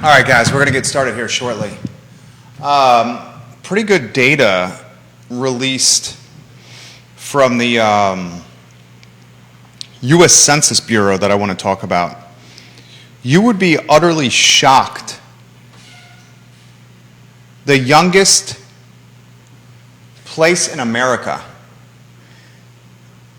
All right, guys, we're going to get started here shortly. Pretty good data released from the U.S. Census Bureau that I want to talk about. You would be utterly shocked. The youngest place in America.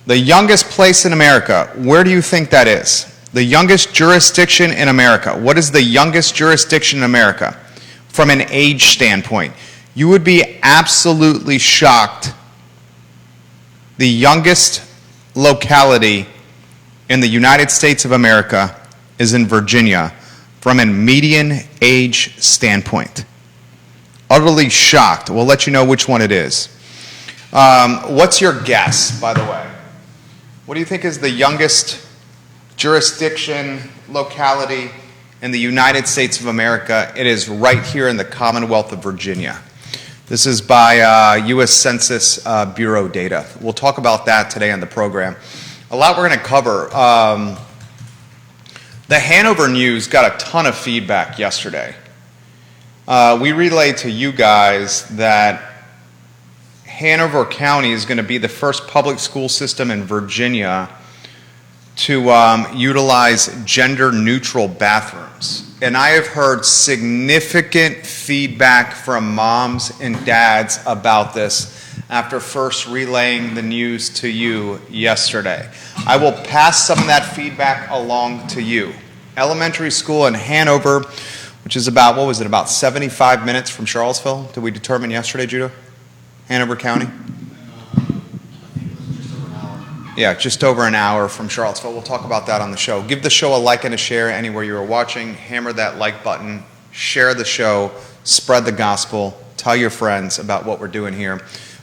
The youngest place in America, where do you think that is? The youngest jurisdiction in America. What is the youngest jurisdiction in America from an age standpoint? You would be absolutely shocked. The youngest locality in the United States of America is in Virginia from a median age standpoint. Utterly shocked. We'll let you know which one it is. What's your guess, by the way? What do you think is the youngest jurisdiction, locality in the United States of America? It is right here in the Commonwealth of Virginia. This is by U.S. Census Bureau data. We'll talk about that today on the program. A lot we're going to cover. The Hanover News got a ton of feedback yesterday. We relayed to you guys that Hanover County is going to be the first public school system in Virginia to utilize gender-neutral bathrooms. And I have heard significant feedback from moms and dads about this after first relaying the news to you yesterday. I will pass some of that feedback along to you. Elementary school in Hanover, which is about, what was it, about 75 minutes from Charlottesville? Did we determine yesterday, Judah? Hanover County? Yeah, just over an hour from Charlottesville. We'll talk about that on the show. Give the show a like and a share anywhere you are watching. Hammer that like button. Share the show. Spread the gospel. Tell your friends about what we're doing here.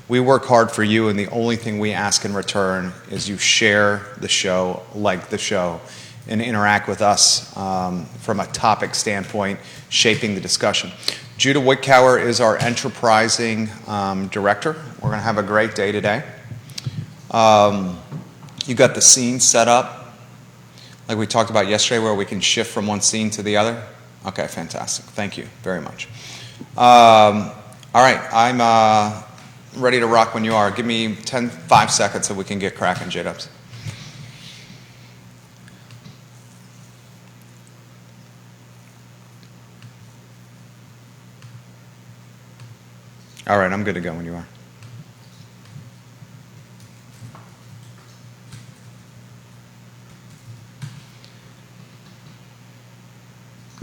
We work hard for you, and the only thing we ask in return is you share the show, like the show, and interact with us from a topic standpoint, shaping the discussion. Judah Wittkower is our enterprising director. We're going to have a great day today. You got the scene set up like we talked about yesterday where we can shift from one scene to the other? Okay, fantastic. Thank you very much. All right, I'm ready to rock when you are. Give me 5 seconds so we can get cracking, J-Dubs. All right, I'm good to go when you are.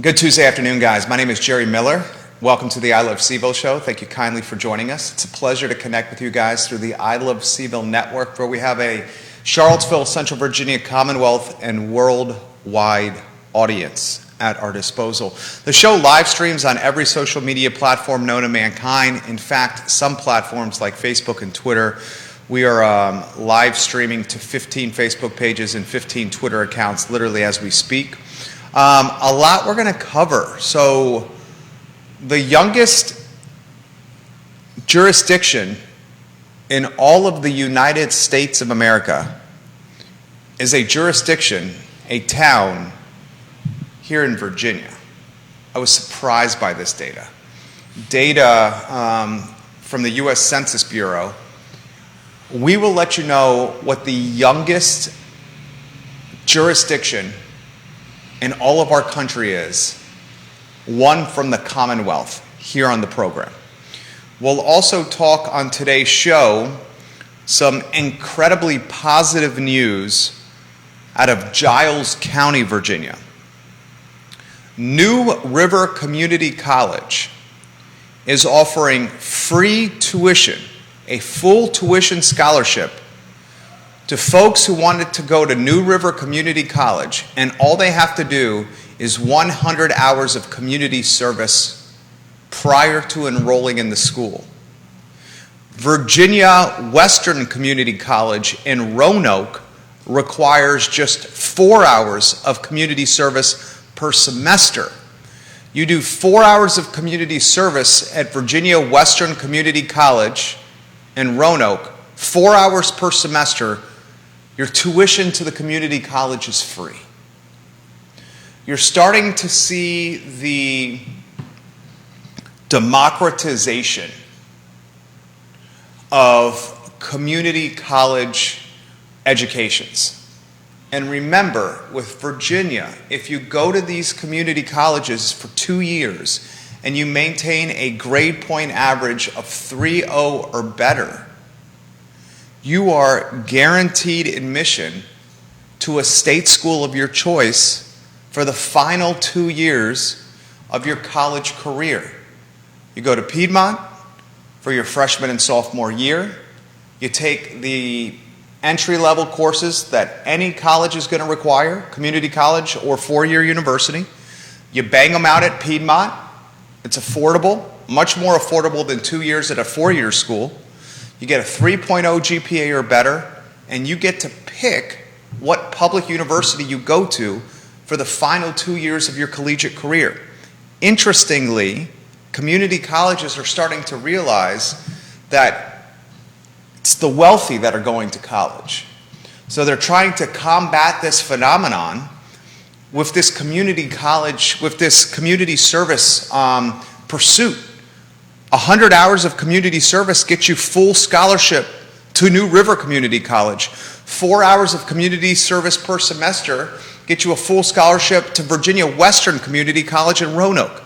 Good Tuesday afternoon, guys. My name is Jerry Miller. Welcome to the I Love CVille Show. Thank you kindly for joining us. It's a pleasure to connect with you guys through the I Love CVille Network, where we have a Charlottesville, Central Virginia, Commonwealth, and worldwide audience at our disposal. The show live streams on every social media platform known to mankind. In fact, some platforms like Facebook and Twitter, we are live streaming to 15 Facebook pages and 15 Twitter accounts literally as we speak. A lot we're going to cover. So the youngest jurisdiction in all of the United States of America is a jurisdiction, a town here in Virginia. I was surprised by this data. Data from the U.S. Census Bureau. We will let you know what the youngest jurisdiction in all of our country is, one from the Commonwealth, here on the program. We'll also talk on today's show some incredibly positive news out of Giles County, Virginia. New River Community College is offering free tuition, a full tuition scholarship to folks who wanted to go to New River Community College, and all they have to do is 100 hours of community service prior to enrolling in the school. Virginia Western Community College in Roanoke requires just 4 hours of community service per semester. You do 4 hours of community service at Virginia Western Community College in Roanoke, 4 hours per semester, your tuition to the community college is free. you're starting to see the democratization of community college educations. And remember, with Virginia, if you go to these community colleges for 2 years and you maintain a grade point average of 3.0 or better, you are guaranteed admission to a state school of your choice for the final 2 years of your college career. You go to Piedmont for your freshman and sophomore year. You take the entry-level courses that any college is going to require, community college or four-year university. You bang them out at Piedmont. It's affordable, much more affordable than 2 years at a four-year school. You get a 3.0 GPA or better, and you get to pick what public university you go to for the final 2 years of your collegiate career. Interestingly, community colleges are starting to realize that it's the wealthy that are going to college. So they're trying to combat this phenomenon with this community college, with this community service pursuit. 100 hours of community service gets you full scholarship to New River Community College. 4 hours of community service per semester get you a full scholarship to Virginia Western Community College in Roanoke.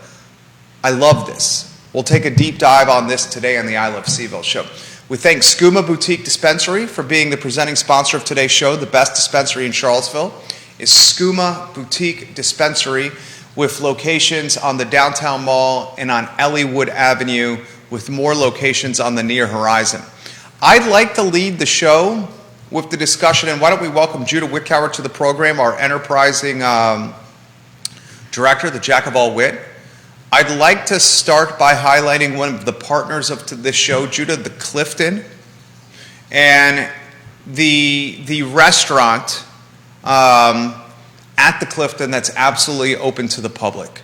I love this. We'll take a deep dive on this today on the I Love CVille Show. We thank Skooma Boutique Dispensary for being the presenting sponsor of today's show. The best dispensary in Charlottesville is Skooma Boutique Dispensary, with locations on the downtown mall and on Elliewood Avenue, with more locations on the near horizon. I'd like to lead the show with the discussion, and why don't we welcome Judah Wickower to the program, our enterprising director, the jack of all wit. I'd like to start by highlighting one of the partners of this show, Judah, the Clifton, and the restaurant at the Clifton that's absolutely open to the public.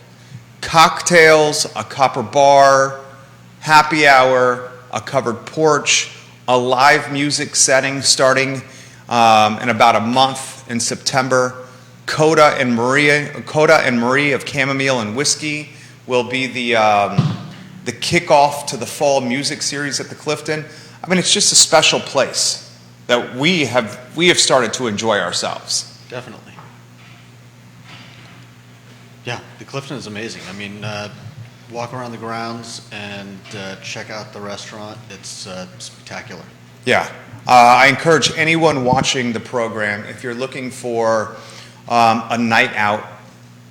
Cocktails, a copper bar, happy hour, a covered porch, a live music setting starting in about a month in September. Coda and Marie of Chamomile and Whiskey will be the kickoff to the fall music series at the Clifton. I mean, it's just a special place that we have started to enjoy ourselves. Definitely. Yeah, the Clifton is amazing. I mean, walk around the grounds and check out the restaurant. It's spectacular. Yeah. I encourage anyone watching the program, if you're looking for a night out,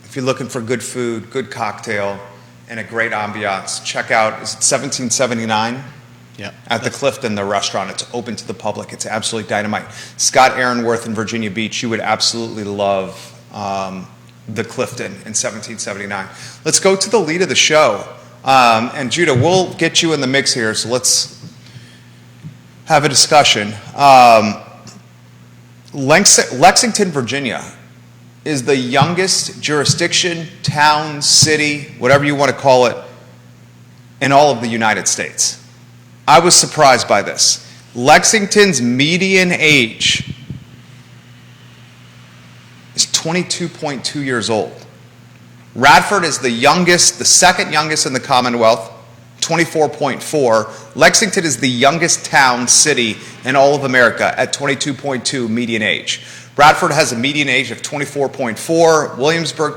if you're looking for good food, good cocktail, and a great ambiance, check out, is it 1779? Yeah. At the Clifton, the restaurant. It's open to the public. It's absolutely dynamite. Scott Aaronworth in Virginia Beach, you would absolutely love the Clifton in 1779. Let's go to the lead of the show. And Judah, we'll get you in the mix here, so let's have a discussion. Lexington, Virginia is the youngest jurisdiction, town, city, whatever you want to call it, in all of the United States. I was surprised by this. Lexington's median age is 22.2 years old. Radford is the youngest, the second youngest in the Commonwealth, 24.4. Lexington is the youngest town, city in all of America at 22.2 median age. Bradford has a median age of 24.4, Harrisonburg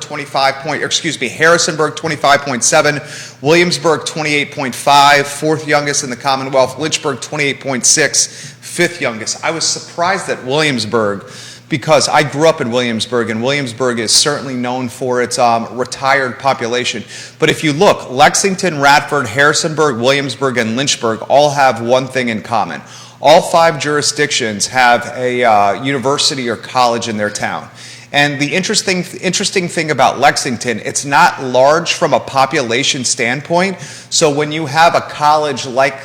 25.7, Williamsburg 28.5, fourth youngest in the Commonwealth, Lynchburg 28.6, fifth youngest. I was surprised at Williamsburg because I grew up in Williamsburg, and Williamsburg is certainly known for its retired population. But if you look, Lexington, Radford, Harrisonburg, Williamsburg, and Lynchburg all have one thing in common. All 5 jurisdictions have a university or college in their town. And the interesting thing about Lexington, it's not large from a population standpoint. So when you have a college like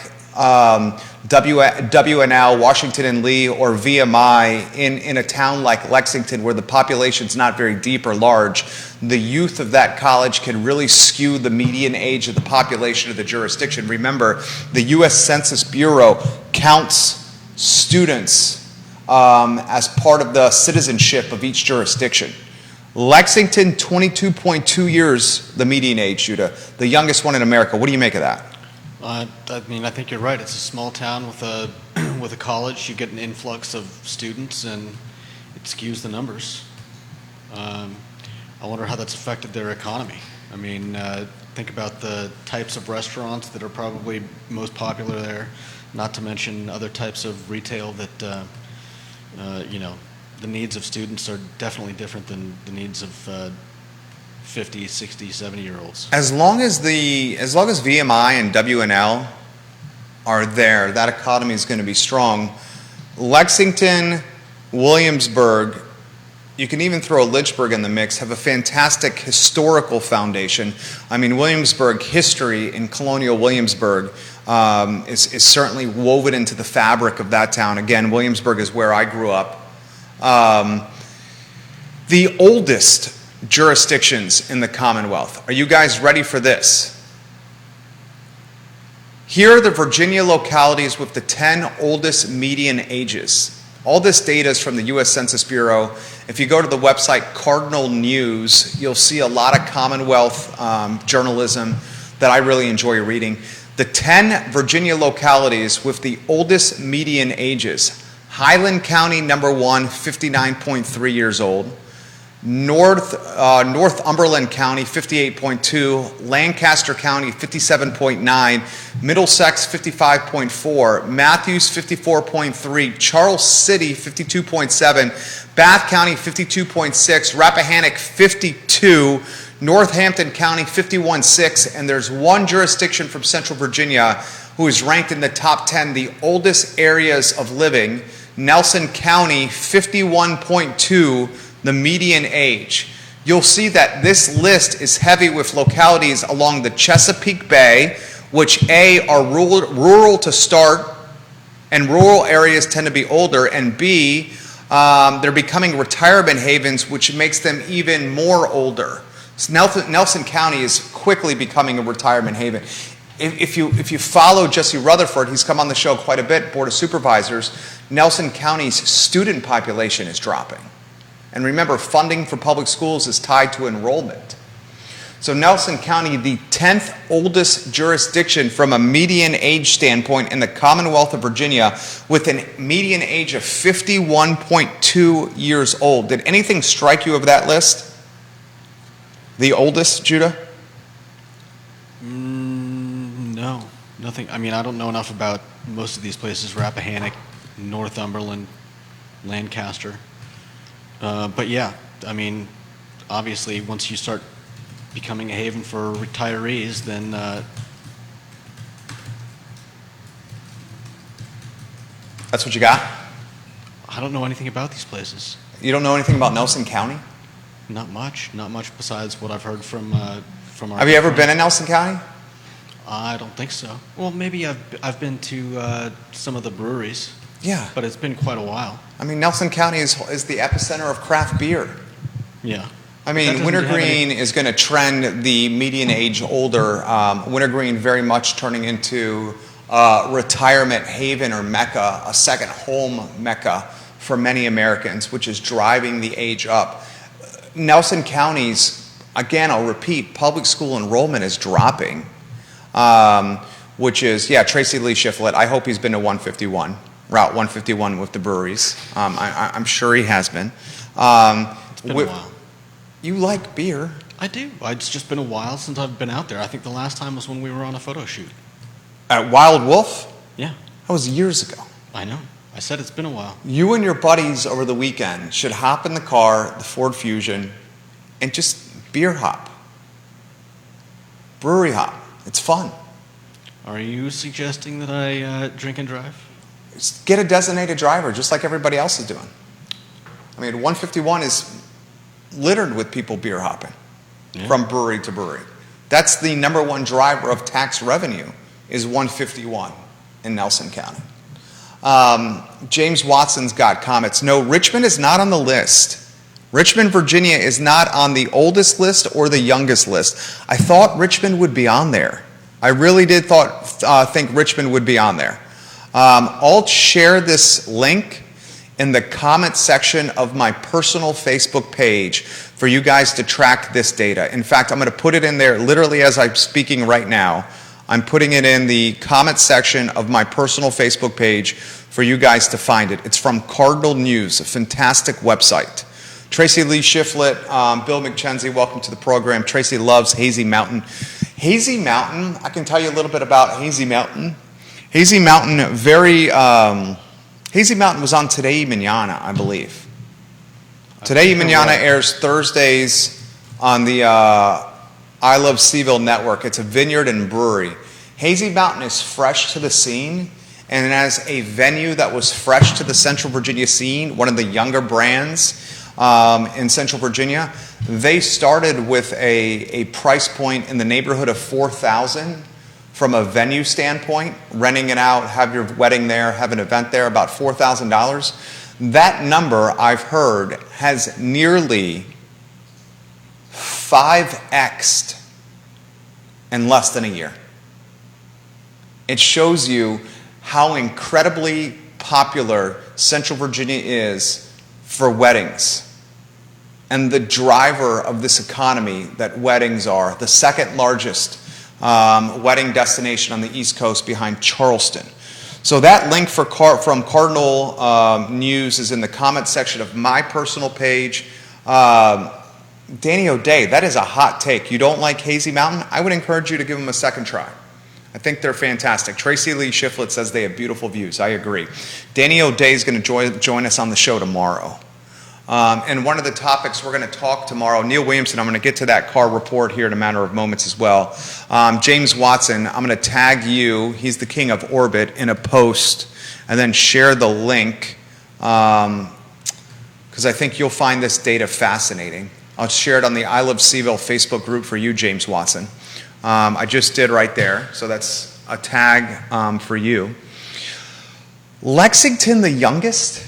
WNL, Washington and Lee, or VMI in a town like Lexington where the population's not very deep or large, the youth of that college can really skew the median age of the population of the jurisdiction. Remember, the U.S. Census Bureau counts students as part of the citizenship of each jurisdiction. Lexington, 22.2 years, the median age, Judah. The youngest one in America. What do you make of that? I mean, I think you're right. It's a small town with a with a college. You get an influx of students, and it skews the numbers. I wonder how that's affected their economy. I mean, think about the types of restaurants that are probably most popular there, not to mention other types of retail that, you know, the needs of students are definitely different than the needs of 50, 60, 70-year-olds. As long as VMI and WNL are there, that economy is going to be strong. Lexington, Williamsburg, you can even throw Lynchburg in the mix, have a fantastic historical foundation. I mean, Williamsburg history in colonial Williamsburg is certainly woven into the fabric of that town. Again, Williamsburg is where I grew up. The oldest jurisdictions in the Commonwealth. Are you guys ready for this? Here are the Virginia localities with the 10 oldest median ages. All this data is from the U.S. Census Bureau. If you go to the website Cardinal News, you'll see a lot of Commonwealth journalism that I really enjoy reading. The 10 Virginia localities with the oldest median ages. Highland County, number 1, 59.3 years old. Northumberland County, 58.2. Lancaster County, 57.9. Middlesex, 55.4. Matthews, 54.3. Charles City, 52.7. Bath County, 52.6. Rappahannock, 52. Northampton County, 51.6. And there's one jurisdiction from Central Virginia who is ranked in the top 10, the oldest areas of living. Nelson County, 51.2, the median age. You'll see that this list is heavy with localities along the Chesapeake Bay, which A, are rural to start, and rural areas tend to be older, and B, they're becoming retirement havens, which makes them even more older. So Nelson County is quickly becoming a retirement haven. If you follow Jesse Rutherford, he's come on the show quite a bit, Board of Supervisors, Nelson County's student population is dropping. And remember, funding for public schools is tied to enrollment. So Nelson County, the 10th oldest jurisdiction from a median age standpoint in the Commonwealth of Virginia, with a median age of 51.2 years old. Did anything strike you of that list? The oldest, Judah? No, nothing. I mean, I don't know enough about most of these places, Rappahannock, Northumberland, Lancaster. But yeah, I mean, obviously, once you start becoming a haven for retirees, then that's what you got? I don't know anything about these places. You don't know anything about Nelson County? Not much besides what I've heard from our. Have you ever been in Nelson County? I don't think so. Well, maybe I've been to some of the breweries. Yeah. But it's been quite a while. I mean, Nelson County is the epicenter of craft beer. Yeah. I mean, Wintergreen is going to trend the median age older. Wintergreen very much turning into retirement haven or mecca, a second home mecca for many Americans, which is driving the age up. Nelson County's, again, I'll repeat, public school enrollment is dropping, which is, yeah, Tracy Lee Shiflett, I hope he's been to 151. Route 151 with the breweries. I'm sure he has been. It's been a while. You like beer. I do. It's just been a while since I've been out there. I think the last time was when we were on a photo shoot. At Wild Wolf? Yeah. That was years ago. I know. I said it's been a while. You and your buddies over the weekend should hop in the car, the Ford Fusion, and just beer hop. Brewery hop. It's fun. Are you suggesting that I drink and drive? Just get a designated driver, just like everybody else is doing. I mean, 151 is littered with people beer hopping from brewery to brewery. That's the number one driver of tax revenue, is 151 in Nelson County. James Watson's got comments. No, Richmond is not on the list. Richmond, Virginia is not on the oldest list or the youngest list. I thought Richmond would be on there. I really did think Richmond would be on there. I'll share this link. in the comment section of my personal Facebook page for you guys to track this data. In fact, I'm going to put it in there literally as I'm speaking right now. I'm putting it in the comment section of my personal Facebook page for you guys to find it. It's from Cardinal News, a fantastic website. Tracy Lee Shiflett, Bill McKenzie, welcome to the program. Tracy loves Hazy Mountain. Hazy Mountain, I can tell you a little bit about Hazy Mountain. Hazy Mountain, Hazy Mountain was on Today y Mañana, I believe. Today y Mañana airs Thursdays on the I Love CVille Network. It's a vineyard and brewery. Hazy Mountain is fresh to the scene, and as a venue that was fresh to the Central Virginia scene, one of the younger brands in Central Virginia, they started with a price point in the neighborhood of $4,000 from a venue standpoint, renting it out, have your wedding there, have an event there, about $4,000. That number, I've heard, has nearly 5x'd in less than a year. It shows you how incredibly popular Central Virginia is for weddings, and the driver of this economy that weddings are, the second largest wedding destination on the East Coast behind Charleston. So that link from Cardinal News is in the comment section of my personal page. Danny O'Day, that is a hot take. You don't like Hazy Mountain? I would encourage you to give them a second try. I think they're fantastic. Tracy Lee Shiflett says they have beautiful views. I agree. Danny O'Day is going to join us on the show tomorrow. And one of the topics we're going to talk tomorrow, Neil Williamson, I'm going to get to that car report here in a matter of moments as well. James Watson, I'm going to tag you, he's the king of orbit, in a post, and then share the link, because I think you'll find this data fascinating. I'll share it on the I Love CVille Facebook group for you, James Watson. I just did right there, so that's a tag for you. Lexington the youngest?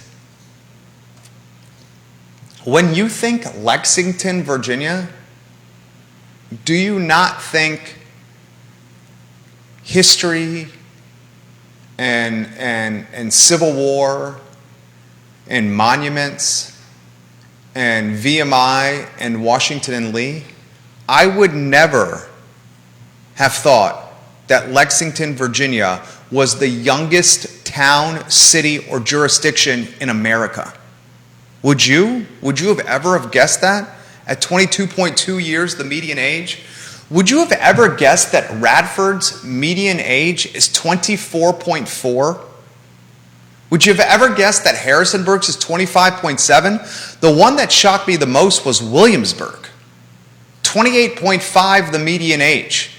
When you think Lexington, Virginia, do you not think history and Civil War and monuments and VMI and Washington and Lee? I would never have thought that Lexington, Virginia was the youngest town, city, or jurisdiction in America. Would you? Would you have ever have guessed that? At 22.2 years, the median age? Would you have ever guessed that Radford's median age is 24.4? Would you have ever guessed that Harrisonburg's is 25.7? The one that shocked me the most was Williamsburg. 28.5 the median age.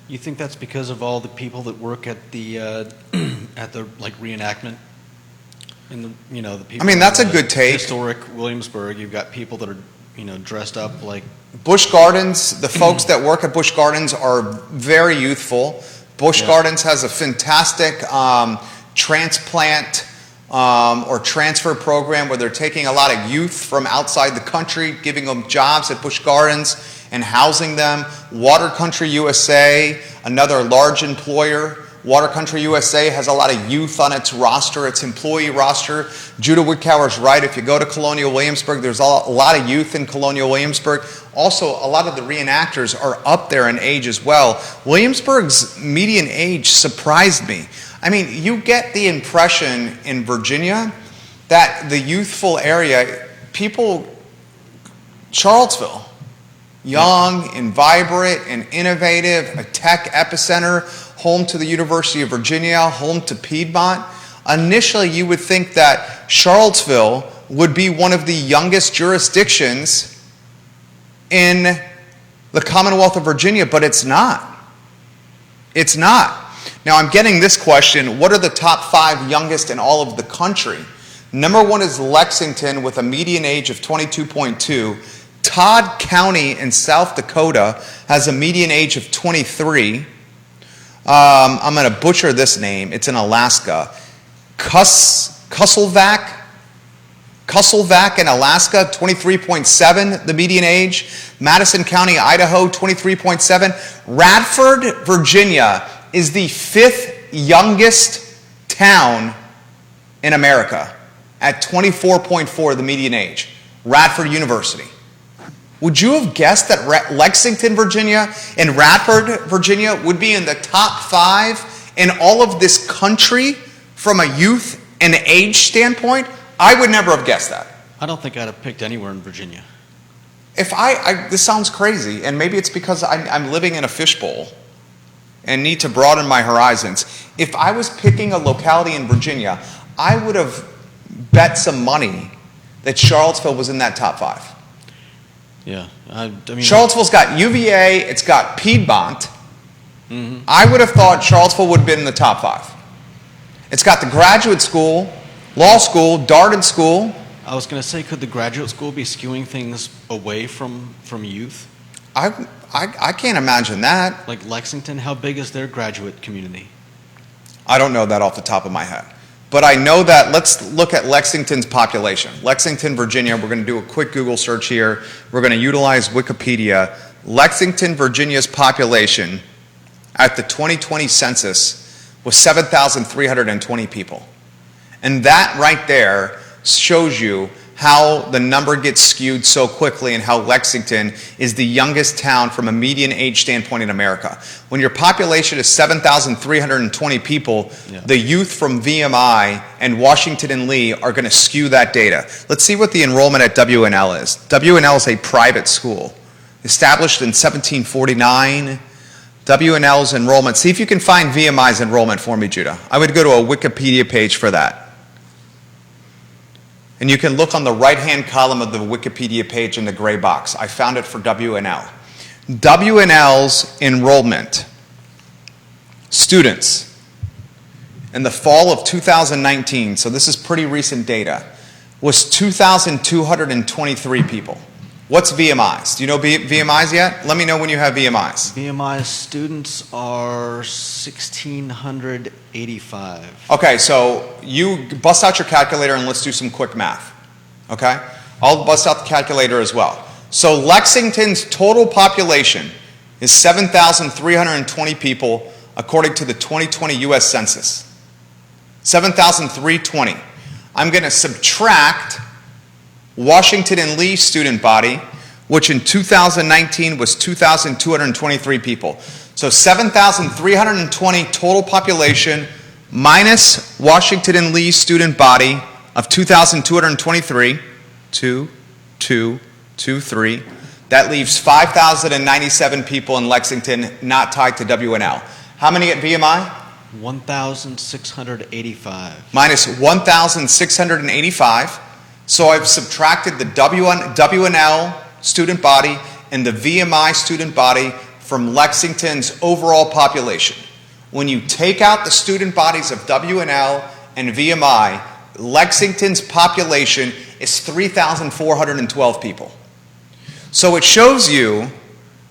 You think that's because of all the people that work at the reenactment? And the people. I mean, that's a good take. Historic Williamsburg, you've got people that are dressed up like Busch Gardens. The folks that work at Busch Gardens are very youthful. Busch Gardens has a fantastic transplant or transfer program where they're taking a lot of youth from outside the country, giving them jobs at Busch Gardens and housing them. Water Country USA, another large employer. Water Country USA has a lot of youth on its roster, its employee roster. Judah Woodcower's right. If you go to Colonial Williamsburg, there's a lot of youth in Colonial Williamsburg. Also, a lot of the reenactors are up there in age as well. Williamsburg's median age surprised me. I mean, you get the impression in Virginia that the youthful area, Charlottesville, young and vibrant and innovative, a tech epicenter, home to the University of Virginia, home to Piedmont. Initially, you would think that Charlottesville would be one of the youngest jurisdictions in the Commonwealth of Virginia, but it's not. It's not. Now, I'm getting this question, what are the top 5 youngest in all of the country? Number 1 is Lexington with a median age of 22.2. Todd County in South Dakota has a median age of 23. I'm going to butcher this name. It's in Alaska. Cusselvac in Alaska, 23.7, the median age. Madison County, Idaho, 23.7. Radford, Virginia is the 5th youngest town in America. at 24.4, the median age. Radford University. Would you have guessed that Lexington, Virginia and Radford, Virginia would be in the top 5 in all of this country from a youth and age standpoint? I would never have guessed that. I don't think I'd have picked anywhere in Virginia. If this sounds crazy, and maybe it's because I'm living in a fishbowl and need to broaden my horizons. If I was picking a locality in Virginia, I would have bet some money that Charlottesville was in that top 5. Yeah, I mean, Charlottesville's got UVA, it's got Piedmont. I would have thought Charlottesville would have been in the top 5. It's got the graduate school, law school, Darden School. I was going to say, could the graduate school be skewing things away from youth? I can't imagine that. Like Lexington, how big is their graduate community? I don't know that off the top of my head. But I know that, let's look at Lexington's population. Lexington, Virginia, we're going to do a quick Google search here. We're going to utilize Wikipedia. Lexington, Virginia's population at the 2020 census was 7,320 people. And that right there shows you how the number gets skewed so quickly and how Lexington is the youngest town from a median age standpoint in America. When your population is 7,320 people, the youth from VMI and Washington and Lee are going to skew that data. Let's see what the enrollment at WNL is. WNL is a private school. Established in 1749, WNL's enrollment. See if you can find VMI's enrollment for me, Judah. I would go to a Wikipedia page for that. And you can look on the right-hand column of the Wikipedia page in the gray box. I found it for WNL. WNL's enrollment, students, in the fall of 2019, so this is pretty recent data, was 2,223 people. What's VMI's? Do you know VMI's yet? Let me know when you have VMI's. VMI students are 1,685. Okay, so you bust out your calculator and let's do some quick math. Okay? I'll bust out the calculator as well. So Lexington's total population is 7,320 people according to the 2020 U.S. Census. 7,320. I'm going to subtract Washington and Lee student body, which in 2019 was 2,223 people. So 7,320 total population minus Washington and Lee student body of 2,223, 2,223. That leaves 5,097 people in Lexington not tied to WNL. How many at VMI? 1,685. Minus 1,685. So I've subtracted the WNL student body and the VMI student body from Lexington's overall population. When you take out the student bodies of WNL and VMI, Lexington's population is 3,412 people. So it shows you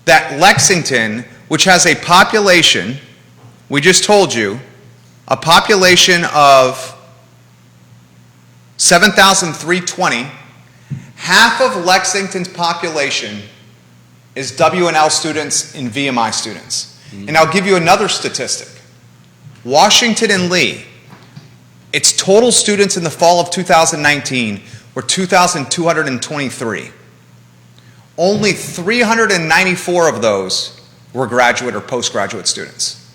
that Lexington, which has a population, we just told you, a population of 7,320, half of Lexington's population is WNL students and VMI students. And I'll give you another statistic. Washington and Lee, its total students in the fall of 2019 were 2,223. Only 394 of those were graduate or postgraduate students.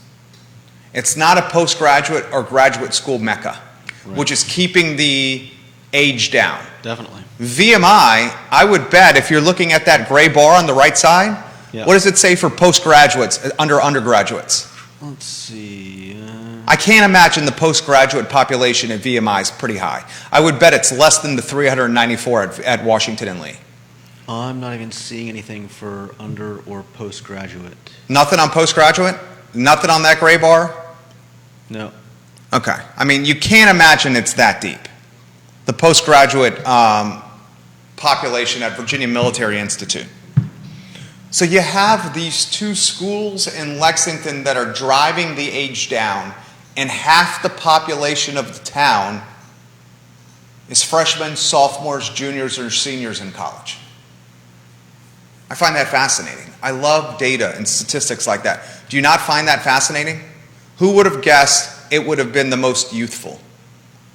It's not a postgraduate or graduate school mecca, which is keeping the age down. Definitely. VMI, I would bet if you're looking at that gray bar on the right side, what does it say for postgraduates under undergraduates? Let's see. I can't imagine the postgraduate population at VMI is pretty high. I would bet it's less than the 394 at Washington and Lee. I'm not even seeing anything for under or postgraduate. Nothing on postgraduate? Nothing on that gray bar? No. Okay. I mean, you can't imagine it's that deep. The postgraduate population at Virginia Military Institute. So you have these two schools in Lexington that are driving the age down, and half the population of the town is freshmen, sophomores, juniors, or seniors in college. I find that fascinating. I love data and statistics like that. Do you not find that fascinating? Who would have guessed it would have been the most youthful?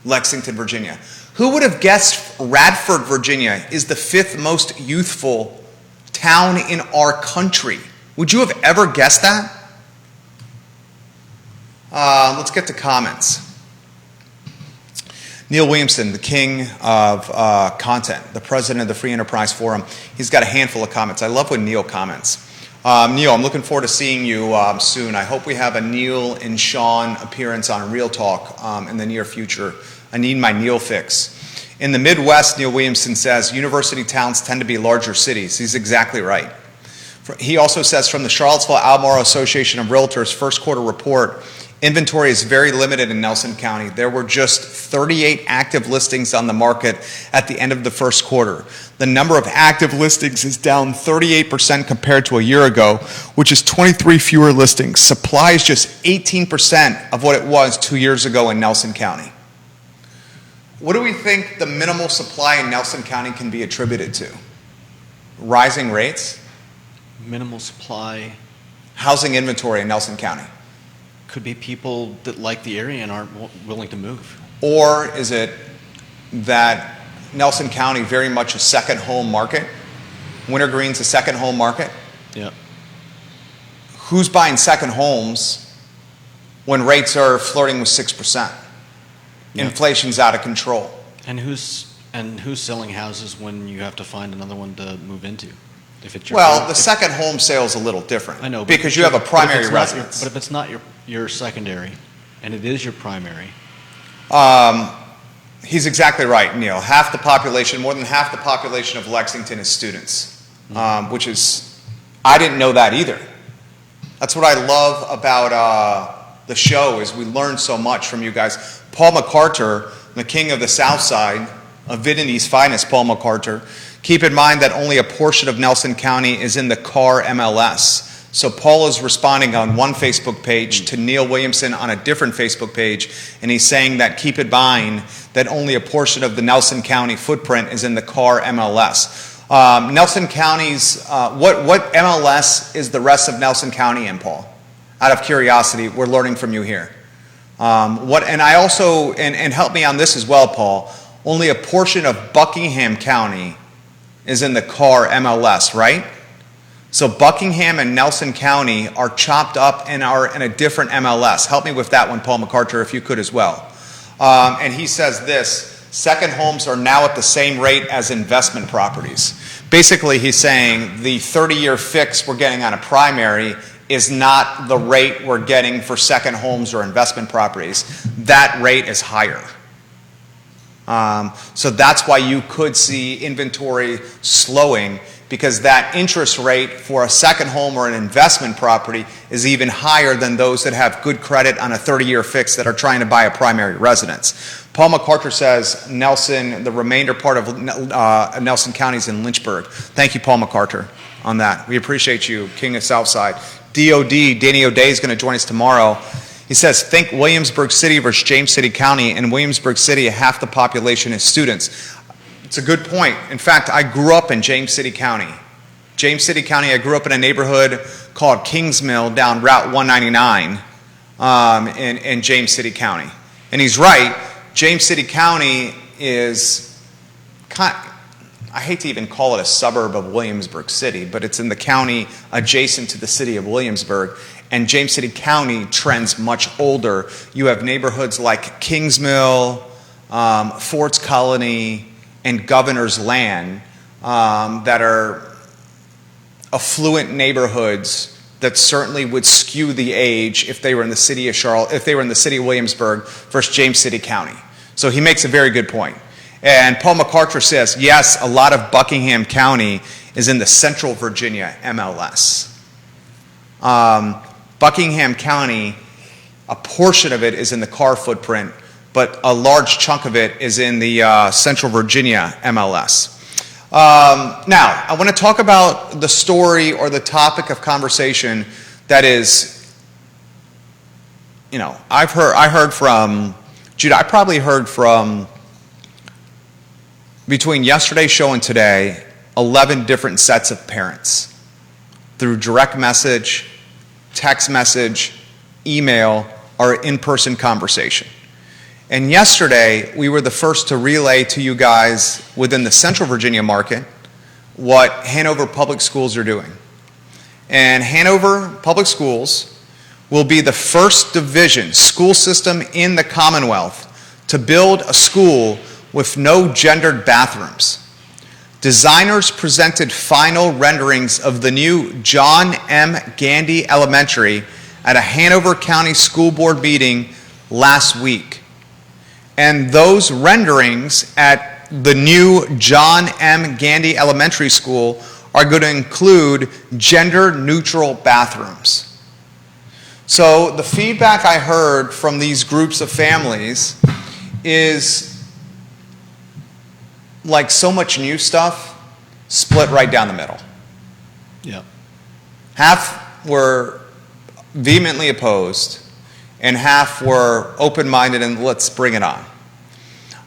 Lexington, Virginia. Who would have guessed Radford, Virginia is the 5th most youthful town in our country? Would you have ever guessed that? Let's get to comments. Neil Williamson, the king of content, the president of the Free Enterprise Forum, he's got a handful of comments. I love when Neil comments. Neil, I'm looking forward to seeing you soon. I hope we have a Neil and Sean appearance on Real Talk in the near future. I need my Neil fix. In the Midwest, Neil Williamson says, university towns tend to be larger cities. He's exactly right. He also says from the Charlottesville-Albemarle Association of Realtors first quarter report, inventory is very limited in Nelson County. There were just 38 active listings on the market at the end of the first quarter. The number of active listings is down 38% compared to a year ago, which is 23 fewer listings. Supply is just 18% of what it was 2 years ago in Nelson County. What do we think the minimal supply in Nelson County can be attributed to? Rising rates? Minimal supply Housing inventory in Nelson County? could be people that like the area and aren't willing to move. Or is it that Nelson County very much a second home market? Wintergreen's a second home market? Yeah. Who's buying second homes when rates are flirting with 6%? Yeah. Inflation's out of control. And who's selling houses when you have to find another one to move into? If it's your Well, the second home sale is a little different. I know, but because you have a primary but residence. But if it's not your secondary, and it is your primary, He's exactly right, Neil. Half the population, more than half the population of Lexington is students, which is, I didn't know that either. That's what I love about the show is we learn so much from you guys. Paul McCarter, the king of the South Side, of Vittany's finest, Paul McCarter. Keep in mind that only a portion of Nelson County is in the CAR MLS. So Paul is responding on one Facebook page to Neil Williamson on a different Facebook page, and he's saying that keep in mind that only a portion of the Nelson County footprint is in the CAR MLS. Nelson County's, what MLS is the rest of Nelson County in, Paul? Out of curiosity, we're learning from you here. And I also, and help me on this as well, Paul, only a portion of Buckingham County is in the CAR MLS, right? So Buckingham and Nelson County are chopped up and are in a different MLS. Help me with that one, Paul McCarter, if you could as well. And he says this, second homes are now at the same rate as investment properties. Basically, he's saying the 30-year fix we're getting on a primary is not the rate we're getting for second homes or investment properties. That rate is higher. So that's why you could see inventory slowing, because that interest rate for a second home or an investment property is even higher than those that have good credit on a 30-year fix that are trying to buy a primary residence. Paul McCarter says Nelson, the remainder part of Nelson County is in Lynchburg. Thank you, Paul McCarter, on that. We appreciate you, King of Southside. DOD, Danny O'Day is going to join us tomorrow. He says, think Williamsburg City versus James City County. In Williamsburg City, half the population is students. It's a good point. In fact, I grew up in James City County. James City County, I grew up in a neighborhood called Kings Mill down Route 199 in James City County. And he's right, James City County is, I hate to even call it a suburb of Williamsburg City, but it's in the county adjacent to the city of Williamsburg. And James City County trends much older. You have neighborhoods like Kings Mill, Forts Colony, and Governor's Land that are affluent neighborhoods that certainly would skew the age if they were in the city of Charlotte, if they were in the city of Williamsburg versus James City County. So he makes a very good point. And Paul McCarter says, yes, a lot of Buckingham County is in the Central Virginia MLS. Buckingham County, a portion of it is in the CAR footprint, but a large chunk of it is in the Central Virginia MLS. Now, I want to talk about the story or the topic of conversation that is, you know, I heard from, Judah, I probably heard from, between yesterday's show and today, 11 different sets of parents through direct message, text message, email, or in-person conversation. And yesterday, we were the first to relay to you guys within the Central Virginia market what Hanover Public Schools are doing. And Hanover Public Schools will be the first division school system in the Commonwealth to build a school with no gendered bathrooms. Designers presented final renderings of the new John M. Gandy Elementary at a Hanover County School Board meeting last week. And those renderings at the new John M. Gandy Elementary School are going to include gender-neutral bathrooms. So the feedback I heard from these groups of families is like so much new stuff, split right down the middle. Yeah. Half were vehemently opposed, and half were open-minded and let's bring it on.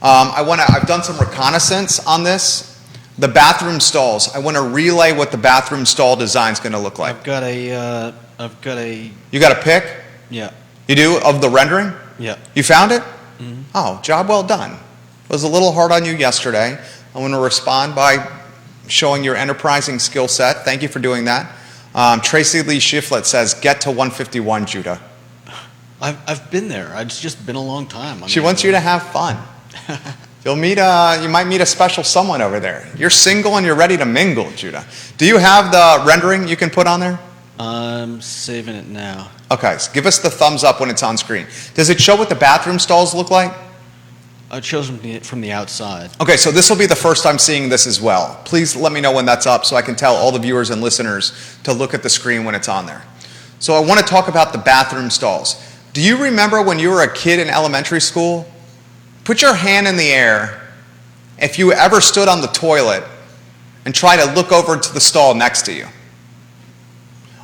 I've done some reconnaissance on this. The bathroom stalls. I want to relay what the bathroom stall design is going to look like. I've got a. You got a pic? Yeah. You do of the rendering? Yeah. You found it? Mm-hmm. Oh, job well done. It was a little hard on you yesterday. I want to respond by showing your enterprising skill set. Thank you for doing that. Tracy Lee Shiflett says, "Get to 151, Judah." I've been there. It's just been a long time. She wants you to have fun. You might meet a special someone over there. You're single and you're ready to mingle, Judah. Do you have the rendering you can put on there? I'm saving it now. Okay, so give us the thumbs up when it's on screen. Does it show what the bathroom stalls look like? It shows from the outside. Okay, so this will be the first time seeing this as well. Please let me know when that's up so I can tell all the viewers and listeners to look at the screen when it's on there. So I want to talk about the bathroom stalls. Do you remember when you were a kid in elementary school? Put your hand in the air if you ever stood on the toilet and tried to look over to the stall next to you.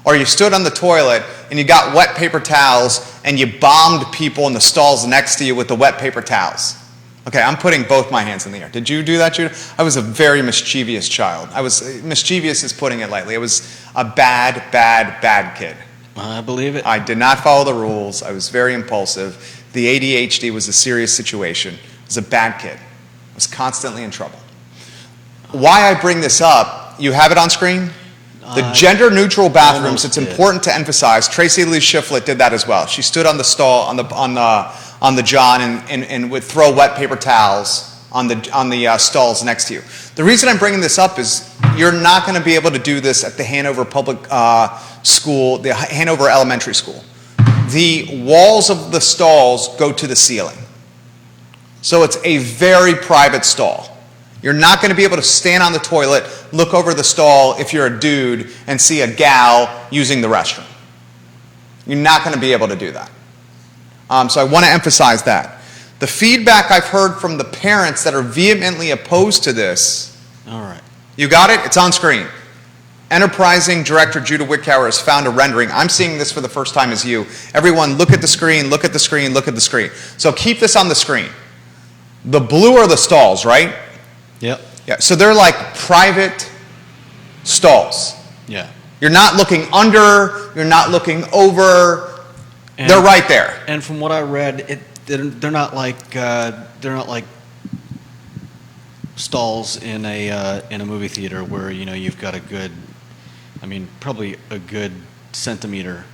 Or you stood on the toilet and you got wet paper towels and you bombed people in the stalls next to you with the wet paper towels. Okay, I'm putting both my hands in the air. Did you do that, Judah? I was a very mischievous child. Mischievous is putting it lightly. I was a bad kid. I believe it. I did not follow the rules. I was very impulsive. The ADHD was a serious situation. I was a bad kid. I was constantly in trouble. Why I bring this up, you have it on screen? The gender-neutral bathrooms, it's important to emphasize. Tracy Lee Shiflett did that as well. She stood on the stall, on the John, and would throw wet paper towels on the stalls next to you. The reason I'm bringing this up is you're not going to be able to do this at the Hanover Public School, the Hanover Elementary School. The walls of the stalls go to the ceiling. So it's a very private stall. You're not going to be able to stand on the toilet, look over the stall if you're a dude, and see a gal using the restroom. You're not going to be able to do that. So I want to emphasize that. The feedback I've heard from the parents that are vehemently opposed to this. All right. You got it? It's on screen. Enterprising Director Judah Wickower has found a rendering. I'm seeing this for the first time as you. Everyone, look at the screen, look at the screen, look at the screen. So keep this on the screen. The blue are the stalls, right? Yep. Yeah. So they're like private stalls. Yeah. You're not looking under, you're not looking over. They're right there. And from what I read, they're not like stalls in a movie theater where you've got probably a good centimeter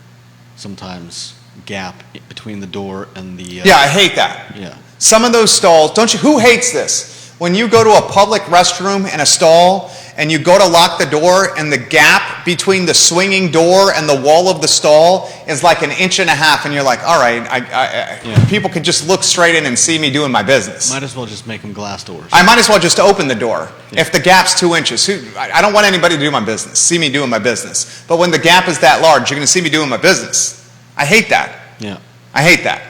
sometimes gap between the door and the. Yeah, I hate that. Yeah. Some of those stalls, don't you? Who hates this? When you go to a public restroom and a stall and you go to lock the door and the gap between the swinging door and the wall of the stall is like 1.5 inches and you're like, all right, people can just look straight in and see me doing my business. Might as well just make them glass doors. I might as well just open the door. Yeah. If the gap's 2 inches, I don't want anybody to do my business, see me doing my business. But when the gap is that large, you're going to see me doing my business. I hate that. Yeah. I hate that.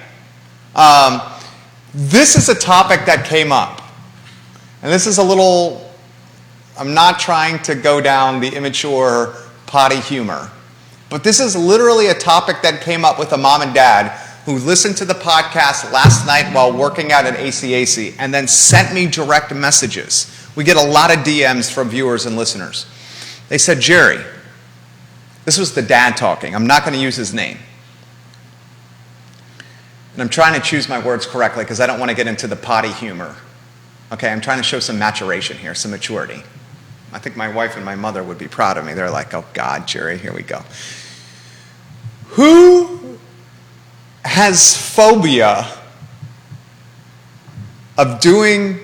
This is a topic that came up. And this is a little, I'm not trying to go down the immature potty humor, but this is literally a topic that came up with a mom and dad who listened to the podcast last night while working out at ACAC and then sent me direct messages. We get a lot of DMs from viewers and listeners. They said, Jerry, this was the dad talking. I'm not going to use his name. And I'm trying to choose my words correctly because I don't want to get into the potty humor. Okay, I'm trying to show some maturation here, some maturity. I think my wife and my mother would be proud of me. They're like, oh God, Jerry, here we go. Who has phobia of doing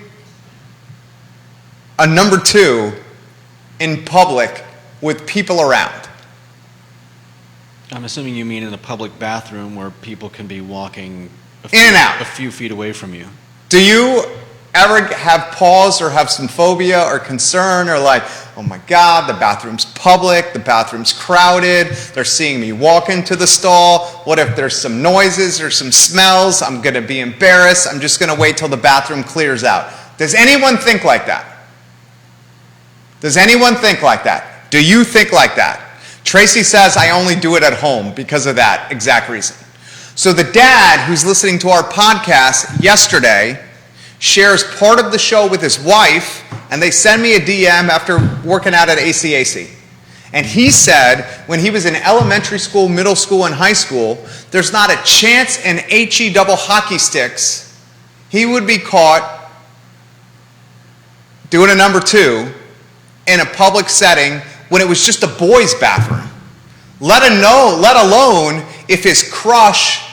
a number 2 in public with people around? I'm assuming you mean in a public bathroom where people can be walking in and out, a few feet away from you. Do you ever have pause or have some phobia or concern or like, oh my God, the bathroom's public, the bathroom's crowded, they're seeing me walk into the stall, what if there's some noises or some smells, I'm going to be embarrassed, I'm just going to wait till the bathroom clears out. Does anyone think like that? Does anyone think like that? Do you think like that? Tracy says, I only do it at home because of that exact reason. So the dad who's listening to our podcast yesterday shares part of the show with his wife, and they send me a DM after working out at ACAC. And he said when he was in elementary school, middle school, and high school, there's not a chance in HE double hockey sticks he would be caught doing a number 2 in a public setting when it was just a boys' bathroom. Let alone if his crush,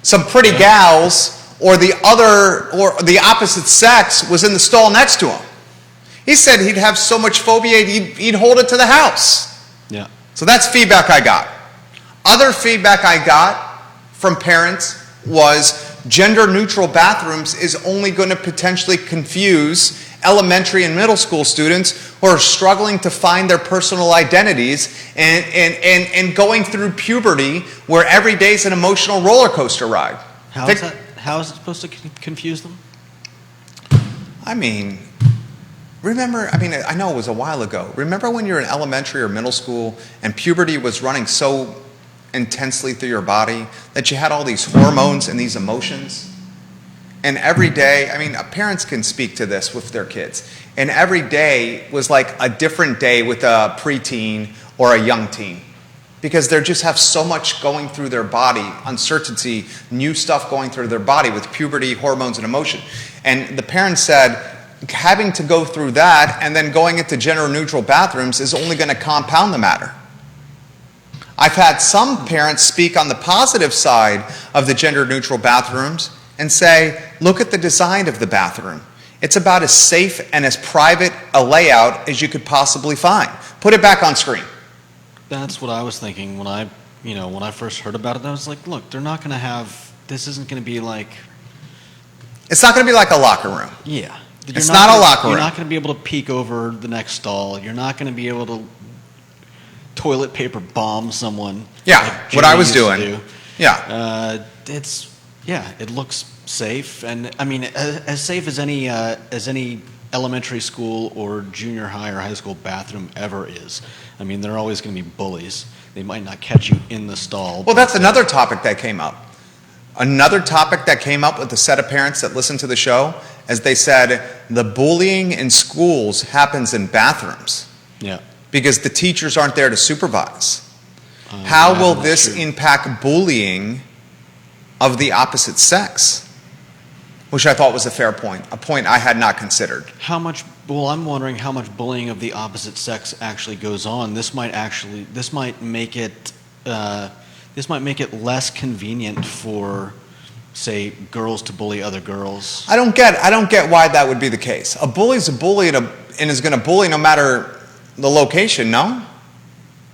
some pretty gals, or the opposite sex was in the stall next to him. He said he'd have so much phobia he'd hold it to the house. Yeah. So that's feedback I got. Other feedback I got from parents was gender-neutral bathrooms is only going to potentially confuse elementary and middle school students who are struggling to find their personal identities and going through puberty where every day is an emotional roller coaster ride. How is it supposed to confuse them? I mean, I know it was a while ago. Remember when you were in elementary or middle school and puberty was running so intensely through your body that you had all these hormones and these emotions? And every day, parents can speak to this with their kids. And every day was like a different day with a preteen or a young teen. Because they just have so much going through their body, uncertainty, new stuff going through their body with puberty, hormones, and emotion. And the parents said, having to go through that and then going into gender-neutral bathrooms is only going to compound the matter. I've had some parents speak on the positive side of the gender-neutral bathrooms and say, look at the design of the bathroom. It's about as safe and as private a layout as you could possibly find. Put it back on screen. That's what I was thinking when I first heard about it. I was like, look, they're not going to have, this isn't going to be like... It's not going to be like a locker room. Yeah. It's not a locker room. You're not going to be able to peek over the next stall. You're not going to be able to toilet paper bomb someone. Yeah, like what I was Jimmy used doing. to do. Yeah. It looks safe, and as safe as any elementary school or junior high or high school bathroom ever is. They're always going to be bullies. They might not catch you in the stall. Well, that's another topic that came up. Another topic that came up with a set of parents that listened to the show, as they said, the bullying in schools happens in bathrooms. Yeah. Because the teachers aren't there to supervise. How will this impact bullying of the opposite sex? Which I thought was a fair point, a point I had not considered. I'm wondering how much bullying of the opposite sex actually goes on. This might make it less convenient for, say, girls to bully other girls. I don't get why that would be the case. A bully's a bully and is going to bully no matter the location, no?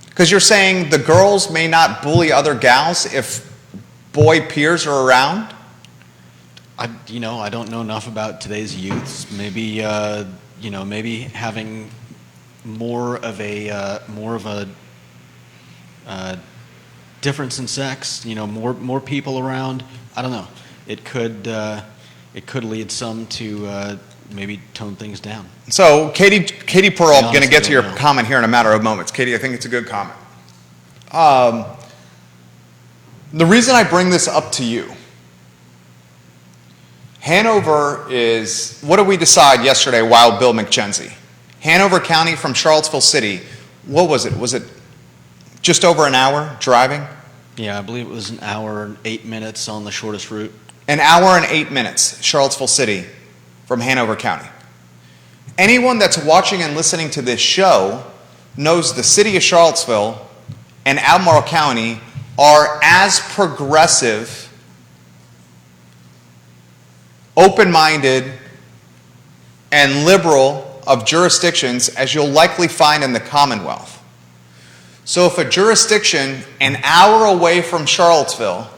Because you're saying the girls may not bully other gals if boy peers are around? I don't know enough about today's youths. Maybe having more of a difference in sex. More people around. I don't know. It could lead some to maybe tone things down. So Katie Pearl, I'm going to get to your comment here in a matter of moments. Katie, I think it's a good comment. The reason I bring this up to you, Hanover is, what did we decide yesterday, Wild Bill McKenzie? Hanover County from Charlottesville City, what was it? Was it just over an hour driving? Yeah, I believe it was an hour and 8 minutes on the shortest route. An hour and 8 minutes, Charlottesville City from Hanover County. Anyone that's watching and listening to this show knows the city of Charlottesville and Albemarle County are as progressive, open-minded, and liberal of jurisdictions as you'll likely find in the Commonwealth. So if a jurisdiction an hour away from Charlottesville